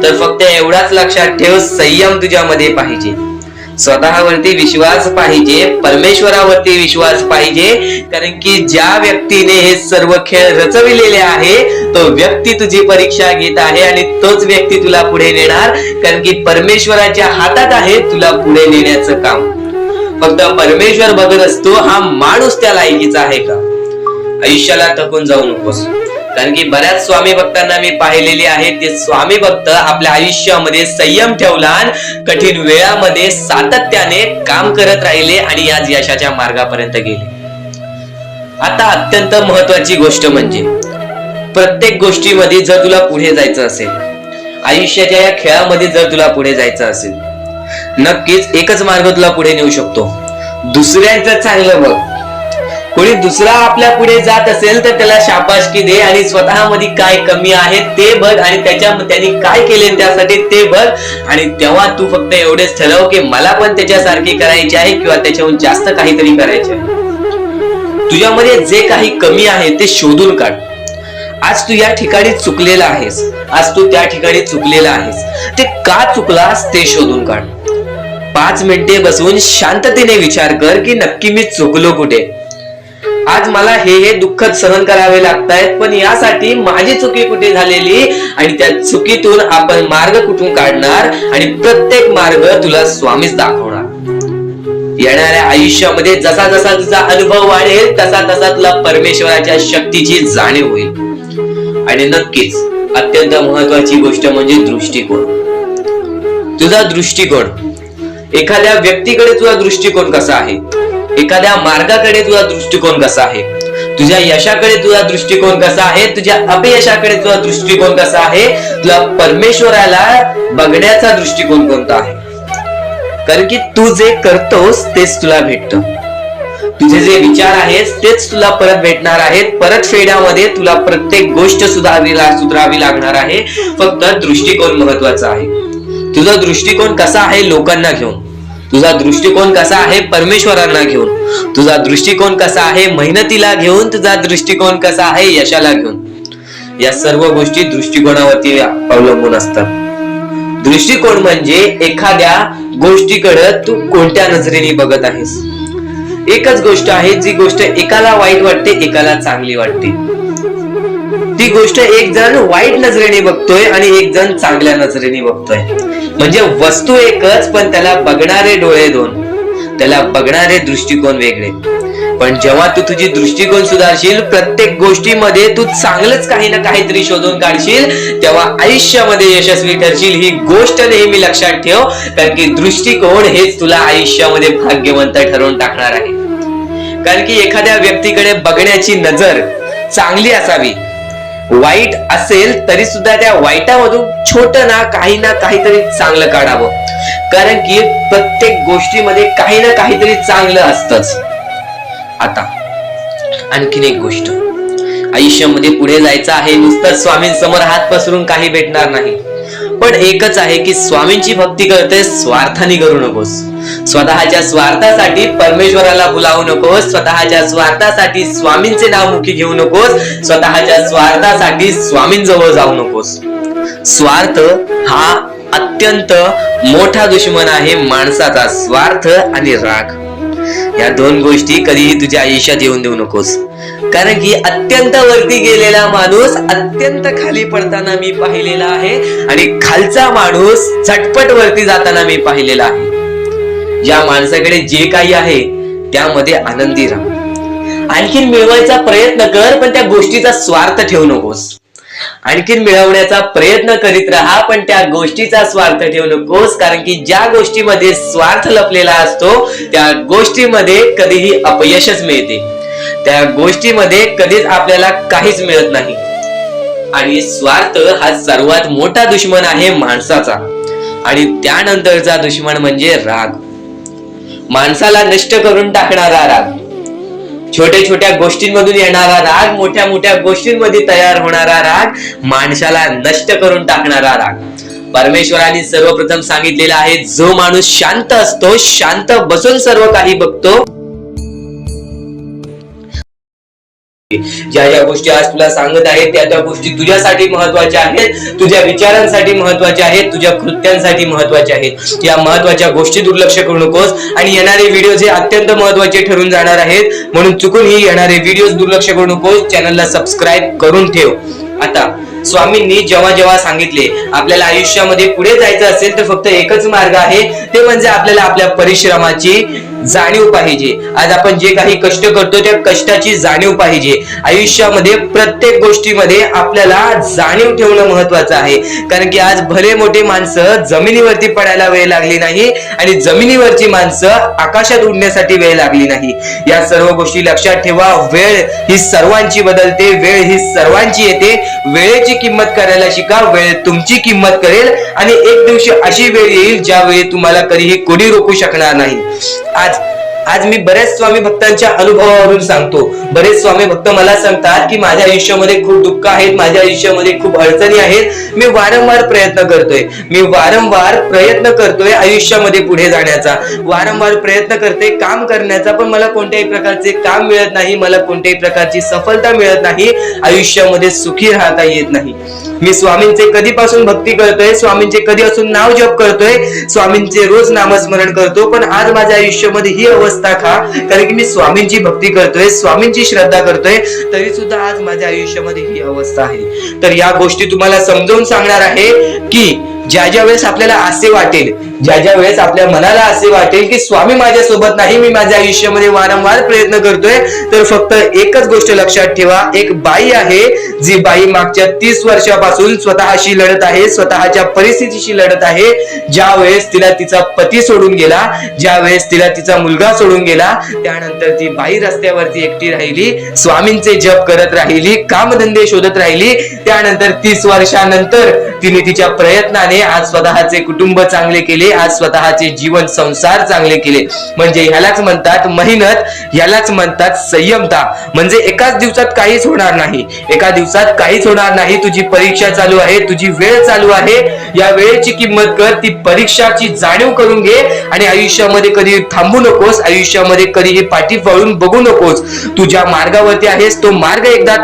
तर फक्त एवढाच लक्षात ठेव, संयम तुझ्यामध्ये पाहिजे, स्वतःवरती विश्वास पाहिजे, परमेश्वरावरती विश्वास पाहिजे. कारण की ज्या व्यक्तीने हे सर्व खेळ रचविलेले आहे तो व्यक्ती तुझी परीक्षा घेत आहे आणि तोच व्यक्ती तुला पुढे नेणार, कारण की परमेश्वराच्या हातात आहे तुला पुढे नेण्याचं काम. फक्त परमेश्वर बघत असतो हा माणूस त्या लायकीचा आहे का. आयुष्याला थकून जाऊ नकोस, कारण की बऱ्याच स्वामी भक्तांना मी पाहिलेले आहे, ते स्वामी भक्त आपल्या आयुष्यामध्ये संयम ठेवला, कठीण वेळामध्ये सातत्याने काम करत राहिले आणि आज यशाच्या मार्गापर्यंत गेले. आता अत्यंत महत्वाची गोष्ट म्हणजे प्रत्येक गोष्टीमध्ये जर तुला पुढे जायचं असेल, आयुष्याच्या या खेळामध्ये जर तुला पुढे जायचं असेल, नक्कीच एकच मार्ग तुला पुढे नेऊ शकतो. दुसऱ्यांचं चांगलं बघ. कोणी दुसरा आपल्या पुढे जात असेल तर त्याला शाबासकी दे आणि स्वतःमध्ये काय कमी आहे ते बघ आणि त्यांनी काय केले त्यासाठी ते बघ, आणि तेव्हा तू फक्त एवढेच ठरव की मला पण त्याच्यासारखी करायची आहे किंवा त्याच्याहून जास्त काहीतरी करायचे आहे. तुझ्यामध्ये जे काही कमी आहे ते शोधून काढ. आज तू या ठिकाणी चुकलेला आहेस, आज तू त्या ठिकाणी चुकलेला आहेस, ते का चुकलास ते शोधून काढ. 5 मिनिटे बसून शांततेने विचार कर की नक्की मी चुकलो कुठे. आज मला हे दुःख सहन करावे लागतायत, पण यासाठी माझी चुकी कुठे झालेली आणि त्या चुकीतून आपण मार्ग कुठून काढणार आणि प्रत्येक मार्ग तुला स्वामीच दाखवणार. येणाऱ्या आयुष्यामध्ये जसा जसा तुझा अनुभव वाढेल तसा तसा तुला परमेश्वराच्या शक्तीची जाणीव होईल. आणि नक्कीच अत्यंत महत्वाची गोष्ट म्हणजे दृष्टिकोन. तुझा दृष्टिकोन, एखाद्या व्यक्तीकडे तुझा दृष्टिकोन कसा आहे, एखाद्या मार्गाकडे तुझा दृष्टिकोन कसा आहे, तुझ्या यशाकडे तुझा दृष्टिकोन कसा आहे, तुझ्या अपयशाकडे तुझा दृष्टिकोन कसा आहे, तुला परमेश्वराला बघण्याचा दृष्टिकोन कोणता आहे. कारण की तू जे करतोस तेच तुला भेटतं. तुझे जे विचार आहेत तेच तुला परत भेटणार आहेत. परत फेड्यामध्ये तुला प्रत्येक गोष्ट सुधारावी लागणार आहे. फक्त दृष्टिकोन महत्वाचा आहे. तुझा दृष्टिकोन कसा आहे लोकांना घेऊन, तुझा दृष्टिकोन कसा आहे परमेश्वरांना घेऊन, तुझा दृष्टिकोन कसा आहे मेहनतीला घेऊन, तुझा दृष्टिकोन कसा आहे यशाला घेऊन. या सर्व गोष्टी दृष्टिकोनावरती अवलंबून असतात. दृष्टिकोन म्हणजे एखाद्या गोष्टीकडे तू कोणत्या नजरेने बघत आहेस. एकच गोष्ट आहे, जी गोष्ट एकाला वाईट वाटते एकाला चांगली वाटते. ती गोष्ट एक जण वाईट नजरेने बघतोय आणि एक जण चांगल्या नजरेने बघतोय. म्हणजे वस्तू एकच पण त्याला बघणारे डोळे दोन, त्याला बघणारे दृष्टिकोन वेगळे. पण जेव्हा तू तुझी दृष्टिकोन सुधारशील, प्रत्येक गोष्टीमध्ये तू चांगलंच काही ना काहीतरी शोधून काढशील, तेव्हा आयुष्यामध्ये यशस्वी ठरशील. ही गोष्ट नेहमी लक्षात ठेव, कारण की दृष्टिकोन हेच तुला आयुष्यामध्ये भाग्यवंत ठरवून टाकणार आहे. कारण की एखाद्या व्यक्तीकडे बघण्याची नजर चांगली असावी. वाईट असेल तरी सुद्धा त्या वाईटामधून छोट ना काहीतरी चांगलं काढावं. कारण की प्रत्येक गोष्टीमध्ये काही ना काहीतरी चांगलं असतंच. आता आणखीन एक गोष्ट, आयुष्यामध्ये पुढे जायचं आहे, नुसतं स्वामींसमोर हात पसरून काही भेटणार नाही. पण एकच आहे की स्वामींची भक्ती करते, स्वार्थाने करू नकोस. स्वतःच्या स्वार्थासाठी परमेश्वराला भुलावू नकोस. स्वतःच्या स्वार्थासाठी स्वामींचे नाव मुखी घेऊ नकोस. स्वतःच्या स्वार्थासाठी स्वामींजवळ जाऊ नकोस. स्वार्थ हा अत्यंत मोठा दुश्मन आहे माणसाचा. स्वार्थ आणि राग या दोन गोष्टी कधीही तुझ्या आयुष्यात येऊन देऊ नकोस. कारण की अत्यंत वरती गेलेला माणूस अत्यंत खाली पडताना मी पाहिलेला आहे आणि खालचा माणूस झटपट वरती जाताना मी पाहिलेला आहे. ज्या माणसाकडे जे काही आहे त्यामध्ये आनंदी राहा. आणखीन मिळवायचा प्रयत्न कर, पण त्या गोष्टीचा स्वार्थ ठेवू नकोस. आणखीन मिळवण्याचा प्रयत्न करीत राहा, पण त्या गोष्टीचा स्वार्थ ठेवू नकोस. कारण की ज्या गोष्टीमध्ये स्वार्थ लपलेला असतो त्या गोष्टीमध्ये कधीही अपयशच मिळते. त्या गोष्टीमध्ये कधीच आपल्याला काहीच मिळत नाही. आणि स्वार्थ हा सर्वात मोठा दुश्मन आहे माणसाचा. आणि त्यानंतरचा दुश्मन म्हणजे राग. माणसाला नष्ट करून टाकणारा राग, छोट्या छोट्या गोष्टींमधून येणारा राग, मोठ्या मोठ्या गोष्टींमध्ये तयार होणारा राग, माणसाला नष्ट करून टाकणारा राग. परमेश्वराने सर्वप्रथम सांगितलेला आहे, जो माणूस शांत असतो, शांत बसून सर्व काही बघतो. ज्या ज्या गोष्टी आज तुला सांगत आहेत त्या त्या गोष्टी तुझ्यासाठी महत्वाच्या आहेत, तुझ्या विचारांसाठी महत्वाच्या आहेत, तुझ्या कृत्यांसाठी महत्वाच्या आहेत. या महत्वाच्या गोष्टी दुर्लक्ष करू नकोस. आणि येणारे व्हिडिओ हे अत्यंत महत्वाचे ठरून जाणार आहेत, म्हणून चुकूनही येणारे व्हिडिओ दुर्लक्ष करू नकोस. चॅनलला सबस्क्राईब करून ठेव. आता स्वामींनी जेव्हा जेव्हा सांगितले आपल्याला आयुष्यामध्ये पुढे जायचं असेल तर फक्त एकच मार्ग आहे, ते म्हणजे आपल्याला आपल्या परिश्रमाची जाणीव पाहिजे. आज आपण जे काही कष्ट करतो त्या कष्टाची जाणीव पाहिजे. आयुष्यामध्ये प्रत्येक गोष्टीमध्ये आपल्याला जाणीव ठेवणं महत्वाचं आहे. कारण की आज भले मोठे माणसं जमिनीवरती पडायला वेळ लागली नाही आणि जमिनीवरची माणसं आकाशात उडण्यासाठी वेळ लागली नाही. या सर्व गोष्टी लक्षात ठेवा. वेळ ही सर्वांची बदलते, वेळ ही सर्वांची येते. वेळेची किंमत करायला शिका, वेळ तुमची किंमत करेल. आणि एक दिवशी अशी वेळ येईल ज्यावेळी तुम्हाला कधीही कोणी रोखू शकणार नाही. आज मी बरेच स्वामी भक्तांच्या अनुभवावरून सांगतो. बरेच स्वामी भक्त मला सांगतात की माझ्या आयुष्यामध्ये खूप दुःख आहेत, माझ्या आयुष्यामध्ये खूप अडचणी आहेत. मी वारंवार प्रयत्न करतोय आयुष्यामध्ये पुढे जाण्याचा, वारंवार प्रयत्न करते काम करण्याचा, पण मला कोणत्याही प्रकारचे काम मिळत नाही, मला कोणत्याही प्रकारची सफलता मिळत नाही, आयुष्यामध्ये सुखी राहता येत नाही. मी स्वामींचे कधीपासून भक्ती करतोय, स्वामींचे कधीपासून नाव जप करतोय, स्वामींचे रोज नामस्मरण करतो, पण आज माझ्या आयुष्यामध्ये ही अवस्था का? कारण की मी स्वामींची भक्ती करतोय, स्वामींची श्रद्धा करतोय, तरी सुद्धा आज माझ्या आयुष्यामध्ये ही अवस्था आहे. तर या गोष्टी तुम्हाला समजावून सांगणार आहे की ज्या वेळेस आपल्याला असे वाटेल, ज्या वेळेस आपल्या मनाला असे वाटेल की स्वामी माझ्या सोबत नाही, मी माझ्या आयुष्यामध्ये वारंवार प्रयत्न करतोय, तर फक्त एकच गोष्ट लक्षात ठेवा. एक बाई आहे, जी बाई मागच्या 30 वर्षापासून स्वतःशी लढत आहे, स्वतःच्या परिस्थितीशी लढत आहे. ज्या वेळेस तिला तिचा पती सोडून गेला, ज्या वेळेस तिला तिचा मुलगा सोडून गेला, त्यानंतर ती बाई रस्त्यावरती एकटी राहिली, स्वामींचे जप करत राहिली, कामधंदे शोधत राहिली. त्यानंतर 30 वर्षानंतर तिने तिच्या प्रयत्नाने आज स्वतःचे कुटुंब चांगले केले, आज स्वतःचे जीवन संसार चांगले केले. म्हणजे ह्यालाच म्हणतात मेहनत, ह्यालाच म्हणतात संयमता. म्हणजे एकाच दिवसात काहीच होणार नाही, एका दिवसात काहीच होणार नाही. तुझी परीक्षा चालू आहे, तुझी वेळ चालू आहे, या वेळेची किंमत कर, ती परीक्षाची जाणीव करून घे आणि आयुष्यामध्ये कधी थांबू नकोस, आयुष्यामध्ये कधीही पाठी वळून बघू नकोस. तू ज्या मार्गावरती आहेस तो मार्ग एकदा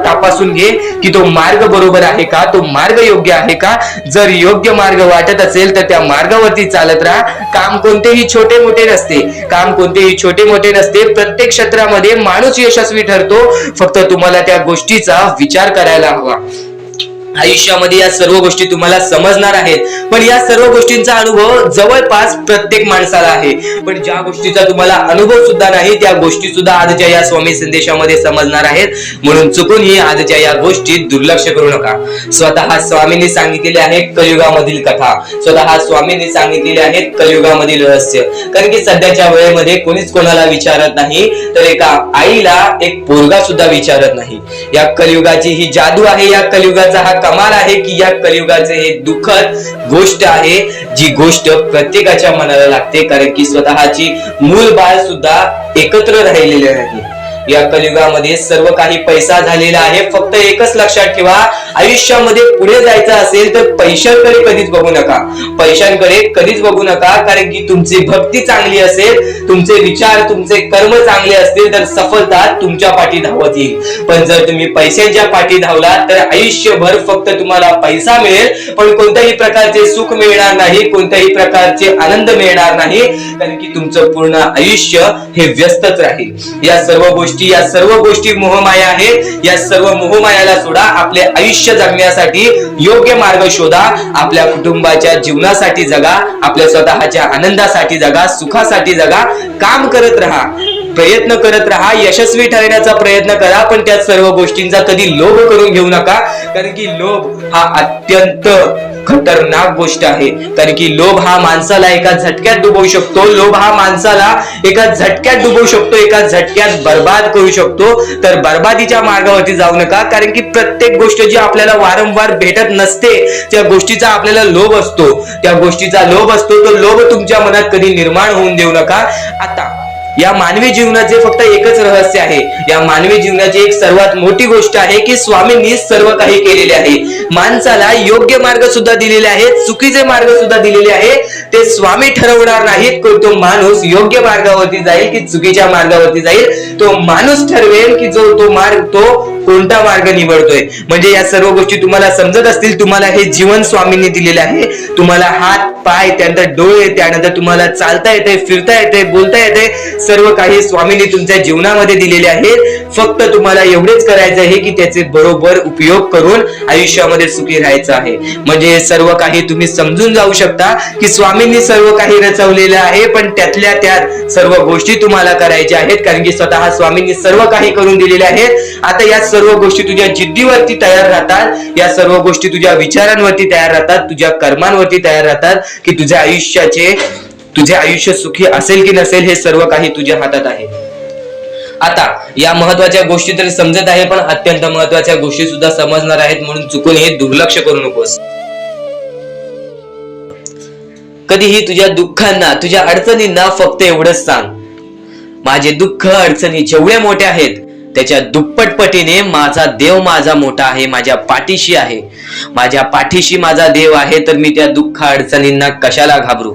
तपासून घे की तो मार्ग बरोबर आहे का, तो मार्ग योग्य आहे का. जर योग्य मार्ग वाटत असेल तर त्या मार्गावरती चालत राहा. काम कोणतेही छोटे मोठे नसते, प्रत्येक क्षेत्रामध्ये माणूस यशस्वी ठरतो. फक्त तुम्हाला त्या गोष्टीचा विचार करायला हवा. आयुष्यामध्ये या सर्व गोष्टी तुम्हाला समजणार आहेत, पण या सर्व गोष्टींचा अनुभव जवळपास प्रत्येक माणसाला आहे. पण ज्या गोष्टीचा तुम्हाला अनुभव सुद्धा नाही त्या गोष्टी सुद्धा आजच्या या स्वामी संदेशामध्ये समजणार आहेत. म्हणून चुकूनही आजच्या या गोष्टी दुर्लक्ष करू नका. स्वतः स्वामींनी सांगितलेले आहे कलियुगामधील कथा, स्वतः स्वामींनी सांगितलेले आहेत कलियुगामधील रहस्य. कारण की सध्याच्या वेळेमध्ये कोणीच कोणाला विचारत नाही, तर एका आईला एक पोरगा सुद्धा विचारत नाही. या कलियुगाची ही जादू आहे, या कलियुगाचा हा कमाल आहे की या कलियुगाचे हे दुःखद गोष्ट आहे, जी गोष्ट प्रत्येकाच्या मनाला लागते. कारण की स्वतःची मूल बाळ सुद्धा एकत्र राहिलेले नाही. या कलियुगामध्ये सर्व काही पैसा झालेला आहे. फक्त एकच लक्षात ठेवा, आयुष्यामध्ये पुढे जायचं असेल तर पैशांकडे कधीच बघू नका, पैशांकडे कधीच बघू नका. कारण की तुमची भक्ती चांगली असेल, तुमचे विचार तुमचे कर्म चांगले असतील तर सफलता तुमच्या पाठी धावत येईल. पण जर तुम्ही पैशांच्या पाठी धावलात तर आयुष्यभर फक्त तुम्हाला पैसा मिळेल पण कोणत्याही प्रकारचे सुख मिळणार नाही, कोणत्याही प्रकारचे आनंद मिळणार नाही. कारण की तुमचं पूर्ण आयुष्य हे व्यस्तच राहील. या सर्व गोष्टी मोहमाया आहेत. या सर्व मोहमायाला सोडा, आपले आयुष्य जगण्यासाठी योग्य मार्ग शोधा, आपल्या कुटुंबाच्या जीवनासाठी जगा, आपल्या स्वतःच्या आनंदासाठी जगा, सुखासाठी जगा. काम करत राहा, प्रयत्न करत राहा, यशस्वी ठरण्याचा प्रयत्न करा. पण त्या सर्व गोष्टींचा कधी लोभ करून घेऊ नका. कारण की लोभ हा अत्यंत खतरनाक गोष्ट आहे. कारण की लोभ हा माणसाला एका झटक्यात डुबवू शकतो. लोभ हा माणसाला एका झटक्यात डुबवू शकतो, एका झटक्यात बर्बाद करू शकतो. तर बर्बादीच्या मार्गावरती जाऊ नका. कारण की प्रत्येक गोष्ट जी आपल्याला वारंवार भेटत नसते त्या गोष्टीचा आपल्याला लोभ असतो, त्या गोष्टीचा लोभ असतो. तो लोभ तुमच्या मनात कधी निर्माण होऊन देऊ नका. आता या मानवी जीवनाचे फक्त एकच रहस्य आहे. या मानवी जीवनाची एक सर्वात मोठी गोष्ट आहे की स्वामींनी सर्व काही केलेले आहे. माणसाला योग्य मार्ग सुद्धा दिलेले आहेत, चुकीचे मार्ग सुद्धा दिलेले आहेत. ते स्वामी ठरवणार नाहीत की तो माणूस योग्य मार्गावरती जाईल की चुकीच्या मार्गावरती जाईल. तो माणूस ठरवेल की तो कोणता मार्ग निवडतोय. म्हणजे या सर्व गोष्टी तुम्हाला समजत असतील. तुम्हाला हे जीवन स्वामींनी दिलेले आहे. तुम्हाला हात पाय, त्यानंतर डोळे, त्यानंतर तुम्हाला चालता येते, फिरता येते, बोलता येते. सर्व काही स्वामींनी तुमच्या जीवनामध्ये दिलेले आहेत. फक्त तुम्हाला एवढेच करायचं आहे की त्याचे बरोबर उपयोग करून आयुष्यामध्ये सुखी राहायचं आहे. म्हणजे सर्व काही तुम्ही समजून जाऊ शकता की स्वामींनी सर्व काही रचवलेलं आहे. पण त्यातल्या त्यात सर्व गोष्टी तुम्हाला करायच्या आहेत. कारण की स्वतः स्वामींनी सर्व काही करून दिलेले आहेत. आता या सर्व गोष्टी तुझ्या जिद्दीवरती तयार राहतात, या सर्व गोष्टी तुझ्या विचारांवरती तयार राहतात, तुझ्या कर्मांवरती तयार राहतात की तुझे आयुष्य सुखी असेल की नसेल हे सर्व काही तुझ्या हातात आहे. आता या महत्वाच्या गोष्टी तरी समजत आहे, पण अत्यंत महत्वाच्या गोष्टी सुद्धा समजणार आहेत. म्हणून चुकून हे दुर्लक्ष करू नकोस. कधीही तुझ्या दुःखांना, तुझ्या अडचणींना फक्त एवढंच सांग, माझे दुःख अडचणी जेवढे मोठे आहेत त्याच्या दुप्पटपटीने माझा देव माझा मोठा आहे, माझ्या पाठीशी आहे. माझ्या पाठीशी माझा देव आहे, तर मी त्या दुःख अडचणींना कशाला घाबरू.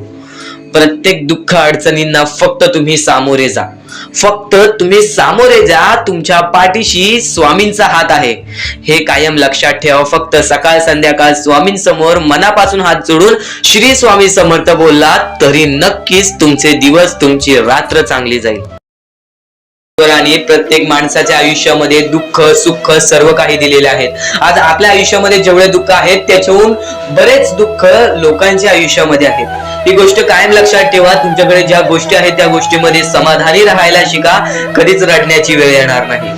प्रत्येक दुःख अडचणींना फक्त तुम्ही सामोरे जा, फक्त तुम्ही सामोरे जा. तुमच्या पाठीशी स्वामींचा हात आहे हे कायम लक्षात ठेवा. फक्त सकाळ संध्याकाळ स्वामींसमोर मनापासून हात जोडून श्री स्वामी समर्थ बोललात तरी नक्कीच तुमचे दिवस, तुमची रात्र चांगली जाईल. आणि प्रत्येक माणसाच्या आयुष्यामध्ये दुःख सुख सर्व काही दिलेले आहेत. आज आपल्या आयुष्यामध्ये जेवढे दुःख आहेत त्याच्याहून बरेच दुःख लोकांच्या आयुष्यामध्ये आहेत. ही गोष्ट कायम लक्षात ठेवा. तुमच्याकडे ज्या गोष्टी आहेत त्या गोष्टीमध्ये समाधानी राहायला शिका. कधीच रडण्याची वेळ येणार नाही.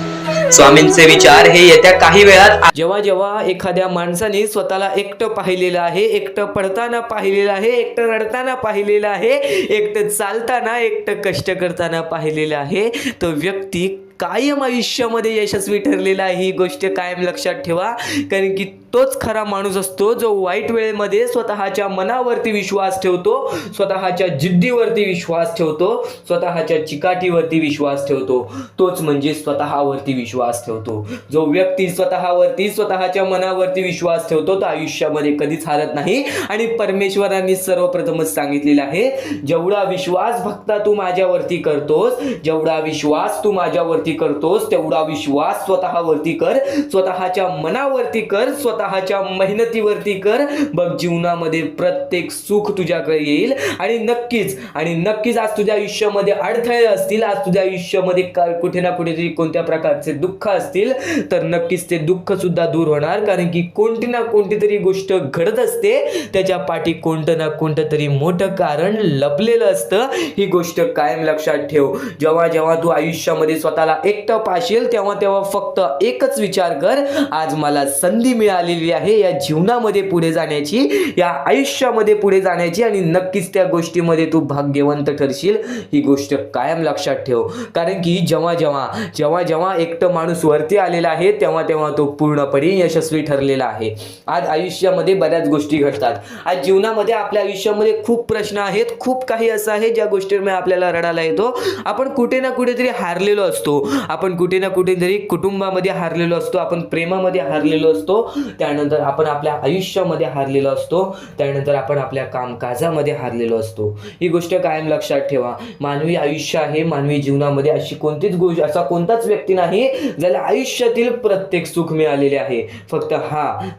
स्वामींचे विचार हे येत्या काही वेळात. जेव्हा एखाद्या माणसाने स्वतःला एकटं पाहिलेलं आहे, एकटं पडताना पाहिलेलं आहे, एकटं रडताना पाहिलेलं आहे, एकटं चालताना, एकटं कष्ट करताना पाहिलेलं आहे, तो व्यक्ती कायम आयुष्यामध्ये यशस्वी ठरलेला आहे. ही गोष्ट कायम लक्षात ठेवा. कारण की तोच खरा माणूस असतो जो वाईट वेळेमध्ये स्वतःच्या मनावरती विश्वास ठेवतो, स्वतःच्या जिद्दीवरती विश्वास ठेवतो, स्वतःच्या चिकाटीवरती विश्वास ठेवतो. तोच म्हणजे स्वतःवरती विश्वास ठेवतो. जो व्यक्ती स्वतःवरती, स्वतःच्या मनावरती विश्वास ठेवतो तो आयुष्यामध्ये कधीच हारत नाही. आणि परमेश्वरांनी सर्वप्रथमच सांगितलेलं आहे, जेवढा विश्वास भक्ता तू माझ्यावरती करतोस, जेवढा विश्वास तू माझ्यावरती करतोस तेवढा विश्वास स्वतःवरती कर, स्वतःच्या मनावरती कर, स्वतःच्या मेहनतीवरती कर. बघ जीवनामध्ये प्रत्येक सुख तुझ्याकडे येईल. आणि नक्कीच आज तुझ्या आयुष्यामध्ये अडथळे असतील, आज तुझ्या आयुष्यामध्ये कुठे ना कुठेतरी कोणत्या प्रकारचे दुःख असतील तर नक्कीच ते दुःख सुद्धा दूर होणार. कारण की कोणती ना कोणती तरी गोष्ट घडत असते, त्याच्या पाठी कोणतं ना कोणतं तरी मोठं कारण लपलेलं असतं. ही गोष्ट कायम लक्षात ठेव. जेव्हा तू आयुष्यामध्ये स्वतःला एकटं पाशील तेव्हा फक्त एकच विचार कर, आज मला संधी मिळालेली आहे या जीवनामध्ये पुढे जाण्याची, या आयुष्यामध्ये पुढे जाण्याची. आणि नक्कीच त्या गोष्टीमध्ये तू भाग्यवंत ठरशील. ही गोष्ट कायम लक्षात ठेव. कारण की जेव्हा एकटं माणूस वरती आलेला आहे तेव्हा तो पूर्णपणे यशस्वी ठरलेला आहे. आज आयुष्यामध्ये बऱ्याच गोष्टी घडतात. आज जीवनामध्ये आपल्या आयुष्यामध्ये खूप प्रश्न आहेत, खूप काही असं आहे ज्या गोष्टींमुळे आपल्याला रडायला येतो. आपण कुठे ना कुठेतरी हारलेलो असतो. आपण कुठे ना कुठेतरी कुटुंबामध्ये हारलेलो असतो, आपण प्रेमामध्ये हारलेलो असतो, त्यानंतर आपण आपल्या आयुष्यामध्ये हारलेलो असतो, त्यानंतर आपण आपल्या कामकाजामध्ये हारलेलो असतो. ही गोष्ट कायम लक्षात ठेवा. मानवी आयुष्य आहे, मानवी जीवनामध्ये अशी कोणतीच गोष्ट, असा कोणताच व्यक्ती नाही ज्याला आयुष्यातील प्रत्येक सुख मिळालेले आहे. फक्त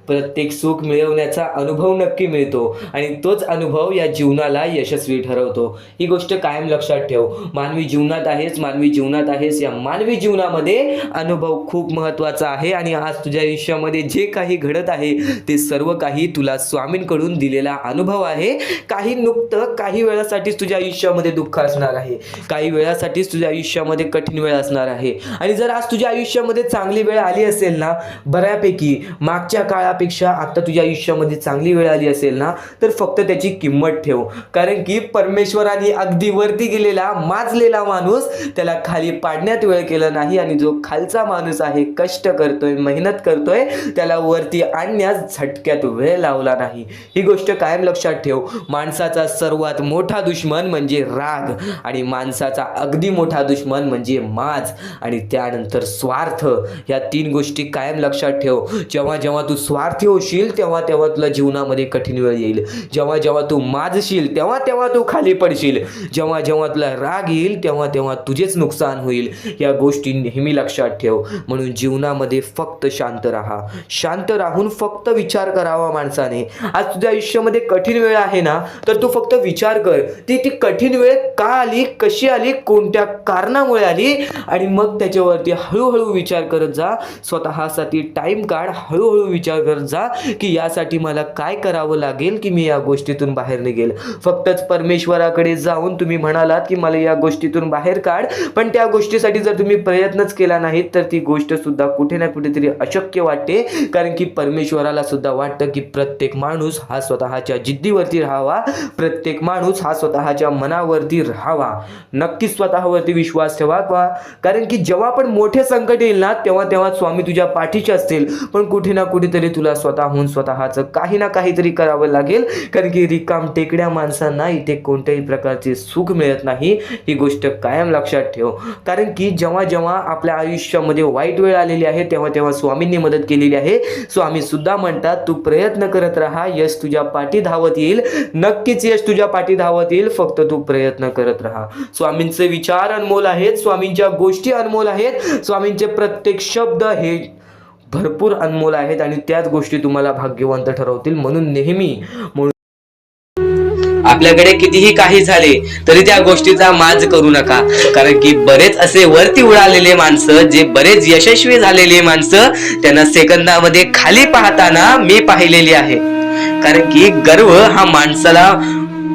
प्रत्येक सुख मिळवण्याचा अनुभव नक्की मिळतो आणि तोच अनुभव या जीवनाला यशस्वी ठरवतो. ही गोष्ट कायम लक्षात ठेव. मानवी जीवनात आहेस, या मानवी जीवनामध्ये अनुभव खूप महत्त्वाचा आहे. आणि आज तुझ्या आयुष्यामध्ये जे काही घडत आहे ते सर्व काही तुला स्वामींकडून दिलेला अनुभव आहे. काही वेळासाठीच तुझ्या आयुष्यामध्ये दुःख असणार आहे, काही वेळासाठीच तुझ्या आयुष्यामध्ये कठीण वेळ असणार आहे. आणि जर आज तुझ्या आयुष्यामध्ये चांगली वेळ आली असेल ना, बऱ्यापैकी मागच्या काळापेक्षा आता तुझ्या आयुष्यामध्ये चांगली वेळ आली असेल ना, तर फक्त त्याची किंमत ठेव. कारण की परमेश्वराने अगदी वरती गेलेला माजलेला माणूस त्याला खाली पाडण्यात वेळ केला नाही, आणि जो खालचा माणूस आहे, कष्ट करतोय, मेहनत करतोय, त्याला वरती आणण्यास झटक्यात वेळ लावला नाही. ही गोष्ट कायम लक्षात ठेव. माणसाचा सर्वात मोठा दुश्मन म्हणजे राग, आणि माणसाचा अगदी मोठा दुश्मन म्हणजे माज, आणि त्यानंतर स्वार्थ. या 3 गोष्टी कायम लक्षात ठेव. जेव्हा जेव्हा तू स्वार्थी होशील तेव्हा तेव्हा तुला जीवनामध्ये कठीण वेळ येईल. जेव्हा जेव्हा तू माजशील तेव्हा तेव्हा तू खाली पडशील. जेव्हा जेव्हा तुला राग येईल तेव्हा तेव्हा तुझेच नुकसान होईल. या गोष्टी नेहमी लक्षात ठेव. म्हणून जीवनामध्ये फक्त शांत राहा. शांत राहून फक्त विचार करावा माणसाने. आज तुझ्या आयुष्यामध्ये कठीण वेळ आहे ना, तर तू फक्त विचार कर, ती कठीण वेळ का आली, कशी आली, कोणत्या कारणामुळे आली, आणि मग त्याच्यावरती हळूहळू विचार करत जा. स्वतःसाठी टाइम काढ, हळूहळू विचार करत जा की यासाठी मला काय करावं लागेल की मी या गोष्टीतून बाहेर निघेल. फक्तच परमेश्वराकडे जाऊन तुम्ही म्हणालात की मला या गोष्टीतून बाहेर काढ, पण त्या गोष्टीसाठी जर तुम्ही प्रयत्नच केला नाहीत तर ती गोष्ट सुद्धा कुठे ना कुठेतरी अशक्य वाटते. कारण की परमेश्वराला सुद्धा वाटतं की प्रत्येक माणूस हा स्वतःच्या जिद्दीवरती राहावा, प्रत्येक माणूस हा स्वतःच्या मनावरती राहावा. नक्की स्वतःवरती विश्वास ठेवा. कारण की जेव्हा पण मोठे संकट येईल ना तेव्हा तेव्हा स्वामी तुझ्या पाठीचे असतील, पण कुठे ना कुठेतरी तुला स्वतःहून स्वतःचं काही ना काहीतरी करावं लागेल. कारण की रिकाम टेकड्या माणसांना इथे कोणत्याही प्रकारचे सुख मिळत नाही. ही गोष्ट कायम लक्षात ठेव. कारण की जेव्हा जेव्हा आपल्या आयुष्यामध्ये वाईट वेळ आलेली आहे तेव्हा तेव्हा स्वामींनी मदत केलेली आहे. स्वामी सुद्धा म्हणतात तू प्रयत्न करत राहा, यश तुझ्या पाठी धावत येईल. नक्कीच यश तुझ्या पाठी धावत येईल, फक्त तू प्रयत्न करत राहा. स्वामींचे विचार अनमोल आहेत, स्वामींच्या गोष्टी अनमोल आहेत, स्वामींचे प्रत्येक शब्द हे भरपूर अनमोल आहेत, आणि त्याच गोष्टी तुम्हाला भाग्यवंत ठरवतील. म्हणून नेहमी आपल्याकडे कितीही काही झाले तरी त्या गोष्टीचा माज करू नका. कारण की बरेच असे वरती उडालेले माणसं, जे बरेच यशस्वी झालेले माणसं, त्यांना सेकंदामध्ये खाली पाहताना मी पाहिलेली आहे. कारण की गर्व हा माणसाला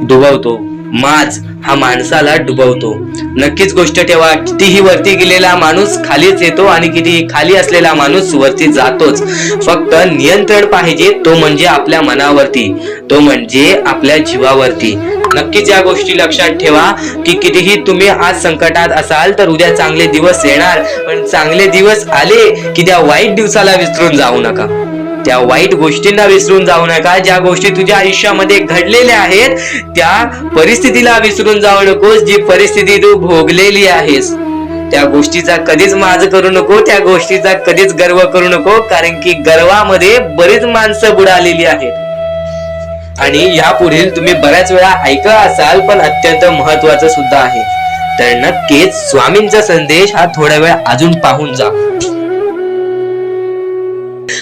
डुबवतो, माज हा माणसाला डुबवतो. नक्कीच गोष्ट ठेवा, कितीही वरती गेलेला माणूस खालीच येतो आणि कितीही खाली असलेला माणूस वरती जातोच. फक्त नियंत्रण पाहिजे, तो म्हणजे आपल्या मनावरती, तो म्हणजे आपल्या जीवावरती. नक्कीच या गोष्टी लक्षात ठेवा की कितीही तुम्ही आज संकटात असाल तर उद्या चांगले दिवस येणार. पण चांगले दिवस आले की त्या वाईट दिवसाला विसरून जाऊ नका, त्या वाईट गोष्टींना विसरून जाऊ नका. ज्या गोष्टी तुझ्या आयुष्यामध्ये घडलेल्या आहेत त्या परिस्थितीला विसरून जाऊ नकोस. जी परिस्थिती तू भोगलेली आहेस त्या गोष्टीचा कधीच माज करू नको, त्या गोष्टीचा कधीच गर्व करू नको. कारण की गर्वामध्ये बरीच माणसं बुडालेली आहेत. आणि यापुढील तुम्ही बऱ्याच वेळा ऐकलं असाल, पण अत्यंत महत्वाचं सुद्धा आहे. तर नक्कीच स्वामींचा संदेश हा थोडा वेळ अजून पाहून जा,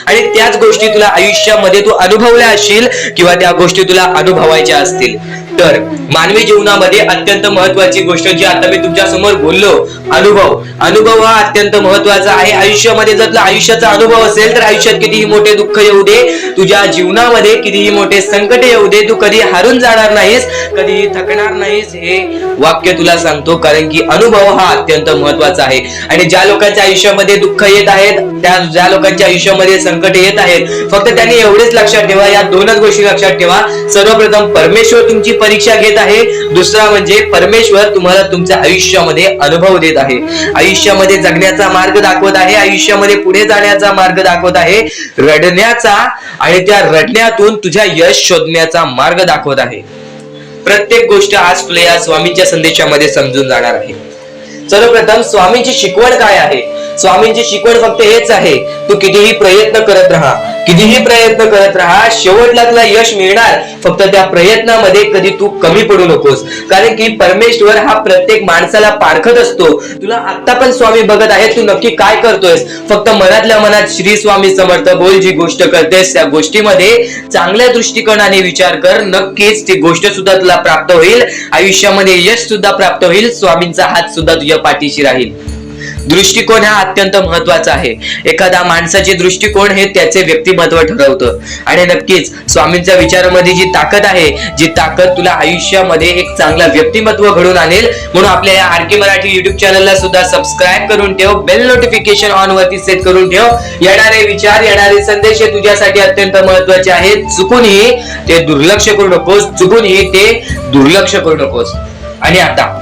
आणि त्याच गोष्टी तुला आयुष्यामध्ये तू अनुभवल्या असशील किंवा त्या गोष्टी तुला अनुभवायच्या असतील. तर मानवी जीवनामध्ये अत्यंत महत्वाची गोष्ट जी आता मी तुमच्या समोर बोललो, अनुभव हा अत्यंत महत्वाचा आहे. आयुष्यामध्ये जर तुला आयुष्याचा अनुभव असेल तर आयुष्यात कितीही मोठे दुःख येऊ दे, तुझ्या जीवनामध्ये कितीही मोठे संकट येऊ दे, तू कधी हारून जाणार नाहीस, कधीही थकणार नाहीस, हे वाक्य तुला सांगतो. कारण की अनुभव हा अत्यंत महत्वाचा आहे. आणि ज्या लोकांच्या आयुष्यामध्ये दुःख येत आहेत, ज्या लोकांच्या आयुष्यामध्ये संकट येत आहेत, फक्त त्यांनी एवढेच लक्षात ठेवा, या 2च गोष्टी लक्षात ठेवा. सर्वप्रथम परमेश्वर तुमची परीक्षा घेत आहे, दुसरा म्हणजे परमेश्वर तुम्हाला तुमच्या आयुष्यामध्ये अनुभव देत आहे, आयुष्यामध्ये जगण्याचा मार्ग दाखवत आहे, आयुष्यामध्ये पुढे जाण्याचा मार्ग दाखवत आहे, रडण्याचा आणि त्या रडण्यातून तुझ्या यश शोधण्याचा मार्ग दाखवत आहे. प्रत्येक गोष्ट आज तुला या स्वामींच्या संदेशामध्ये समजून जाणार आहे. सर्वप्रथम स्वामींची शिकवण काय आहे? स्वामींची शिकवण फक्त हेच आहे, तू कितीही प्रयत्न करत राहा, कितीही प्रयत्न करत राहा, शेवटला तुला यश मिळणार. फक्त त्या प्रयत्नामध्ये कधी तू कमी पडू नकोस, कारण की परमेश्वर हा प्रत्येक माणसाला पारखत असतो. तुला आता पण स्वामी बघत आहे, तू नक्की काय करतोयस. फक्त मनातल्या मनात श्री स्वामी समर्थ बोल. जी गोष्ट करतेस त्या गोष्टीमध्ये चांगल्या दृष्टिकोनाने विचार कर, नक्कीच ती गोष्ट सुद्धा तुला प्राप्त होईल. आयुष्यामध्ये यश सुद्धा प्राप्त होईल. स्वामींचा हात सुद्धा तुझ्या पाठीशी राहील. दृष्टिकोन हा अत्यंत महत्वाचा आहे. एखादा माणसाचे दृष्टिकोन हे त्याचे व्यक्तिमत्व ठरवतं. आणि नक्कीच स्वामींच्या विचारामध्ये जी ताकद आहे, जी ताकद तुला आयुष्यामध्ये एक चांगला व्यक्तिमत्व घडून आणेल. म्हणून आपल्या या आरके मराठी युट्यूब चॅनलला सुद्धा सबस्क्राईब करून ठेव, बेल नोटिफिकेशन ऑन वरती सेट करून ठेव. येणारे विचार, येणारे संदेश हे तुझ्यासाठी अत्यंत महत्वाचे आहेत. चुकूनही ते दुर्लक्ष करू नकोस, चुकूनही ते दुर्लक्ष करू नकोस. आणि आता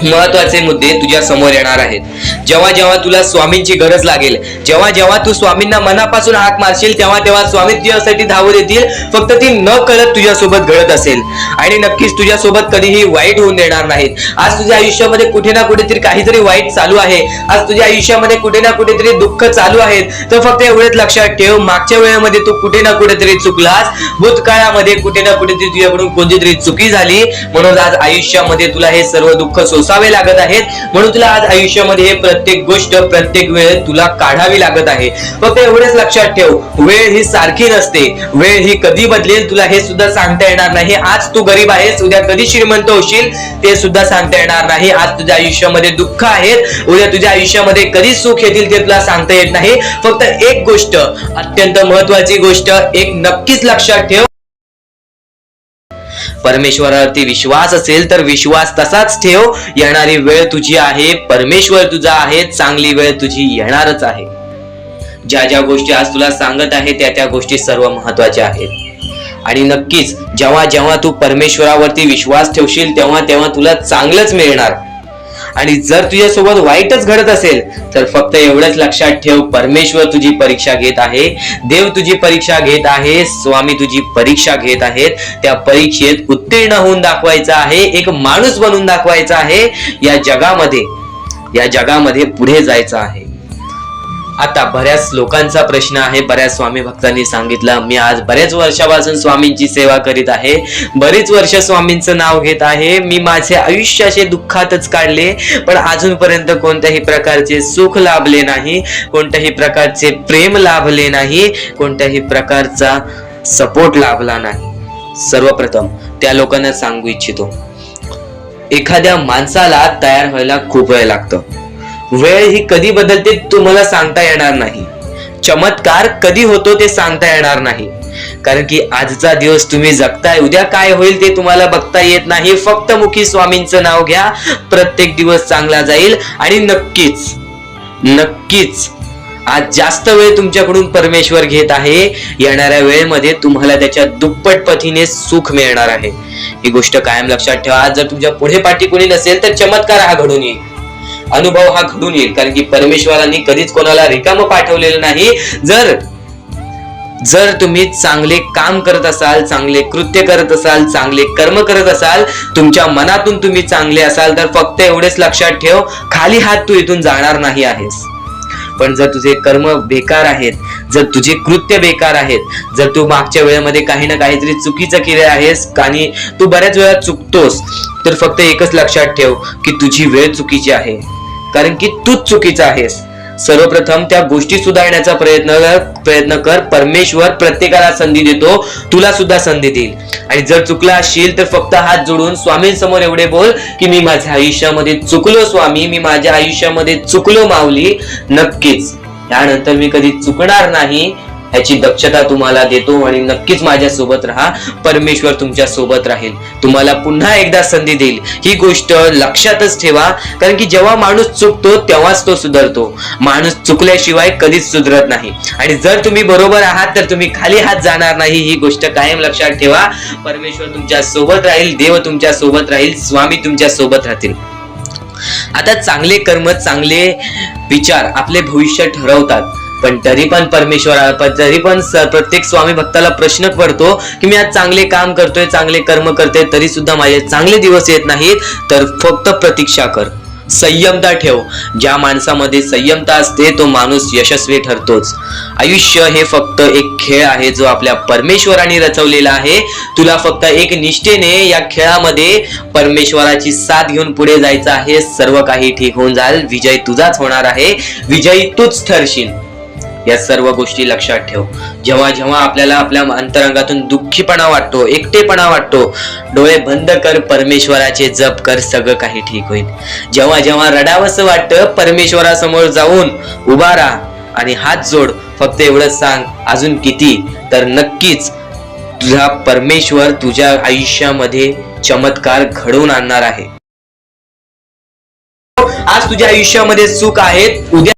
महत्वाचे मुद्दे तुझ्या समोर येणार आहेत. जेव्हा जेव्हा तुला स्वामींची गरज लागेल, जेव्हा जेव्हा तू स्वामींना मनापासून हाक मारशील, तेव्हा तेव्हा स्वामी तुझ्यासाठी धावत येतील. फक्त ती न कळत तुझ्यासोबत घडत असेल. आणि नक्कीच तुझ्यासोबत कधीही वाईट होऊन देणार नाहीत. आज तुझ्या आयुष्यामध्ये कुठे ना कुठेतरी काहीतरी वाईट चालू आहे, आज तुझ्या आयुष्यामध्ये कुठे ना कुठेतरी दुःख चालू आहेत, तर फक्त एवढेच लक्षात ठेव, मागच्या वेळेमध्ये तू कुठे ना कुठेतरी चुकलास, भूतकाळामध्ये कुठे ना कुठेतरी तुझ्याकडून कोणतीतरी चुकी झाली, म्हणून आज आयुष्यामध्ये तुला हे सर्व दुःख लागत आहेत. म्हणून तुला आज आयुष्यामध्ये हे प्रत्येक गोष्ट, प्रत्येक वेळ तुला काढावी लागत आहे. फक्त एवढेच लक्षात ठेव, वेळ ही सारखी नसते. वेळ ही कधी बदलेल तुला हे सुद्धा सांगता येणार नाही. आज तू गरीब आहेस, उद्या कधी श्रीमंत होशील ते सुद्धा सांगता येणार नाही. आज तुझ्या आयुष्यामध्ये दुःख आहेत, उद्या तुझ्या आयुष्यामध्ये कधी सुख येतील ते तुला सांगता येत नाही. फक्त एक गोष्ट, अत्यंत महत्वाची गोष्ट एक नक्कीच लक्षात ठेव, परमेश्वरावरती विश्वास असेल तर विश्वास तसाच ठेव. येणारी वेळ तुझी आहे, परमेश्वर तुझा आहे, चांगली वेळ तुझी येणारच आहे. ज्या ज्या गोष्टी आज तुला सांगत आहे त्या त्या गोष्टी सर्व महत्वाच्या आहेत. आणि नक्कीच जेव्हा जेव्हा तू परमेश्वरावरती विश्वास ठेवशील तेव्हा तेव्हा तुला चांगलंच मिळणार. आणि जर तुझ्यासोबत वाईटच घडत असेल तर फक्त एवढंच लक्षात ठेव, परमेश्वर तुझी परीक्षा घेत आहे, देव तुझी परीक्षा घेत आहे, स्वामी तुझी परीक्षा घेत आहेत. त्या परीक्षेत उत्तीर्ण होऊन दाखवायचं आहे, एक माणूस बनून दाखवायचा आहे. या जगामध्ये पुढे जायचं आहे. आता बऱ्याच लोकांचा प्रश्न आहे, बऱ्याच स्वामी भक्तांनी सांगितलं, मी आज बऱ्याच वर्षापासून स्वामींची सेवा करीत आहे, बरीच वर्ष स्वामींचं नाव घेत आहे, मी माझे आयुष्य असे दुःखातच काढले, पण अजूनपर्यंत कोणत्याही प्रकारचे सुख लाभले नाही, कोणत्याही प्रकारचे प्रेम लाभले नाही, कोणत्याही प्रकारचा सपोर्ट लाभला नाही. सर्वप्रथम त्या लोकांना सांगू इच्छितो, एखाद्या माणसाला तयार व्हायला खूप वेळ लागतो. वेळ ही कधी बदलते तुम्हाला सांगता येणार नाही. चमत्कार कधी होतो ते सांगता येणार नाही, कारण की आजचा दिवस तुम्ही जगताय, उद्या काय होईल ते तुम्हाला बघता येत नाही. फक्त मुखी स्वामींचं नाव घ्या, प्रत्येक दिवस चांगला जाईल. आणि नक्कीच नक्कीच आज जास्त वेळ तुमच्याकडून परमेश्वर घेत आहे. येणाऱ्या वेळेमध्ये तुम्हाला त्याच्या दुप्पट पटीने सुख मिळणार आहे. ही गोष्ट कायम लक्षात ठेवा. आज जर तुमच्या पुढे पाठी कोणी नसेल तर चमत्कार हा घडून येईल, अनुभव हा घडून येईल, कारण की परमेश्वरांनी कधीच कोणाला रिकामं पाठवलेलं नाही. जर तुम्ही चांगले काम करत असाल, चांगले कृत्य करत असाल, चांगले कर्म करत असाल, तुमच्या मनातून तुम्ही चांगले असाल, तर फक्त एवढेच लक्षात ठेव, खाली हात तू इथून जाणार नाही आहेस. पण जर तुझे कर्म बेकार आहेत, जर तुझे कृत्य बेकार आहेत, जर तू मागच्या वेळेमध्ये काही ना काहीतरी चुकीचं केले आहेस आणि तू बऱ्याच वेळा चुकतोस, तर फक्त एकच लक्षात ठेव की तुझी वेळ चुकीची आहे, कारण की तूच चुकीचा आहेस. सर्वप्रथम त्या गोष्टी सुधारण्याचा प्रयत्न कर. परमेश्वर प्रत्येकाला संधी देतो, तुला सुद्धा संधी देईल. आणि जर चुकला असशील तर फक्त हात जोडून स्वामींसमोर एवढे बोल की मी माझ्या आयुष्यामध्ये चुकलो स्वामी, मी माझ्या आयुष्यामध्ये चुकलो माऊली. नक्कीच यानंतर मी कधी चुकणार नाही याची दक्षता तुम्हाला देतो. आणि नक्कीच माझ्या सोबत राहा, परमेश्वर तुमच्या सोबत राहील, तुम्हाला पुन्हा एकदा संधी देईल. ही गोष्ट लक्षातच ठेवा, कारण की जेव्हा माणूस चुकतो तेव्हाच तो सुधारतो. माणूस चुकल्याशिवाय कधीच सुधरत नाही. आणि जर तुम्ही बरोबर आहात तर तुम्ही खाली हात जाणार नाही. ही गोष्ट कायम लक्षात ठेवा. परमेश्वर तुमच्या सोबत राहील, देव तुमच्या सोबत राहील, स्वामी तुमच्या सोबत राहतील. आता चांगले कर्म, चांगले विचार आपले भविष्य ठरवतात. पण तरी पण प्रत्येक स्वामी भक्ताला प्रश्न पडतो की मी आज चांगले काम करतोय, चांगले कर्म करतोय, तरी सुद्धा माझे चांगले दिवस येत नाहीत. तर फक्त प्रतीक्षा कर. संयमता ठेव. ज्या माणसामध्ये संयमता असते तो माणूस यशस्वी ठरतोच. आयुष्य हे फक्त एक खेळ आहे जो आपल्या परमेश्वराने रचवलेला आहे. तुला फक्त एक निष्ठेने या खेळामध्ये परमेश्वराची साथ घेऊन पुढे जायचं आहे. सर्व काही ठीक होऊन जाईल. विजय तुझाच होणार आहे. विजयी तूच ठरशील. या सर्व गोष्टी लक्षात ठेव. जेव्हा जेव्हा आपल्याला आपल्या अंतरंगातून दुःखीपणा वाटतो, एकटेपणा वाटतो, डोळे बंद कर, परमेश्वराचे जप कर, सगळं काही ठीक होईल. जेव्हा जेव्हा रडावंसं वाटतं, परमेश्वरासमोर जाऊन उभा राहा आणि हात जोड. फक्त एवढं सांग, अजून किती, तर नक्कीच तुझा परमेश्वर तुझ्या आयुष्यामध्ये चमत्कार घडवून आणणार आहे. आज तुझ्या आयुष्यामध्ये सुख आहेत, उद्या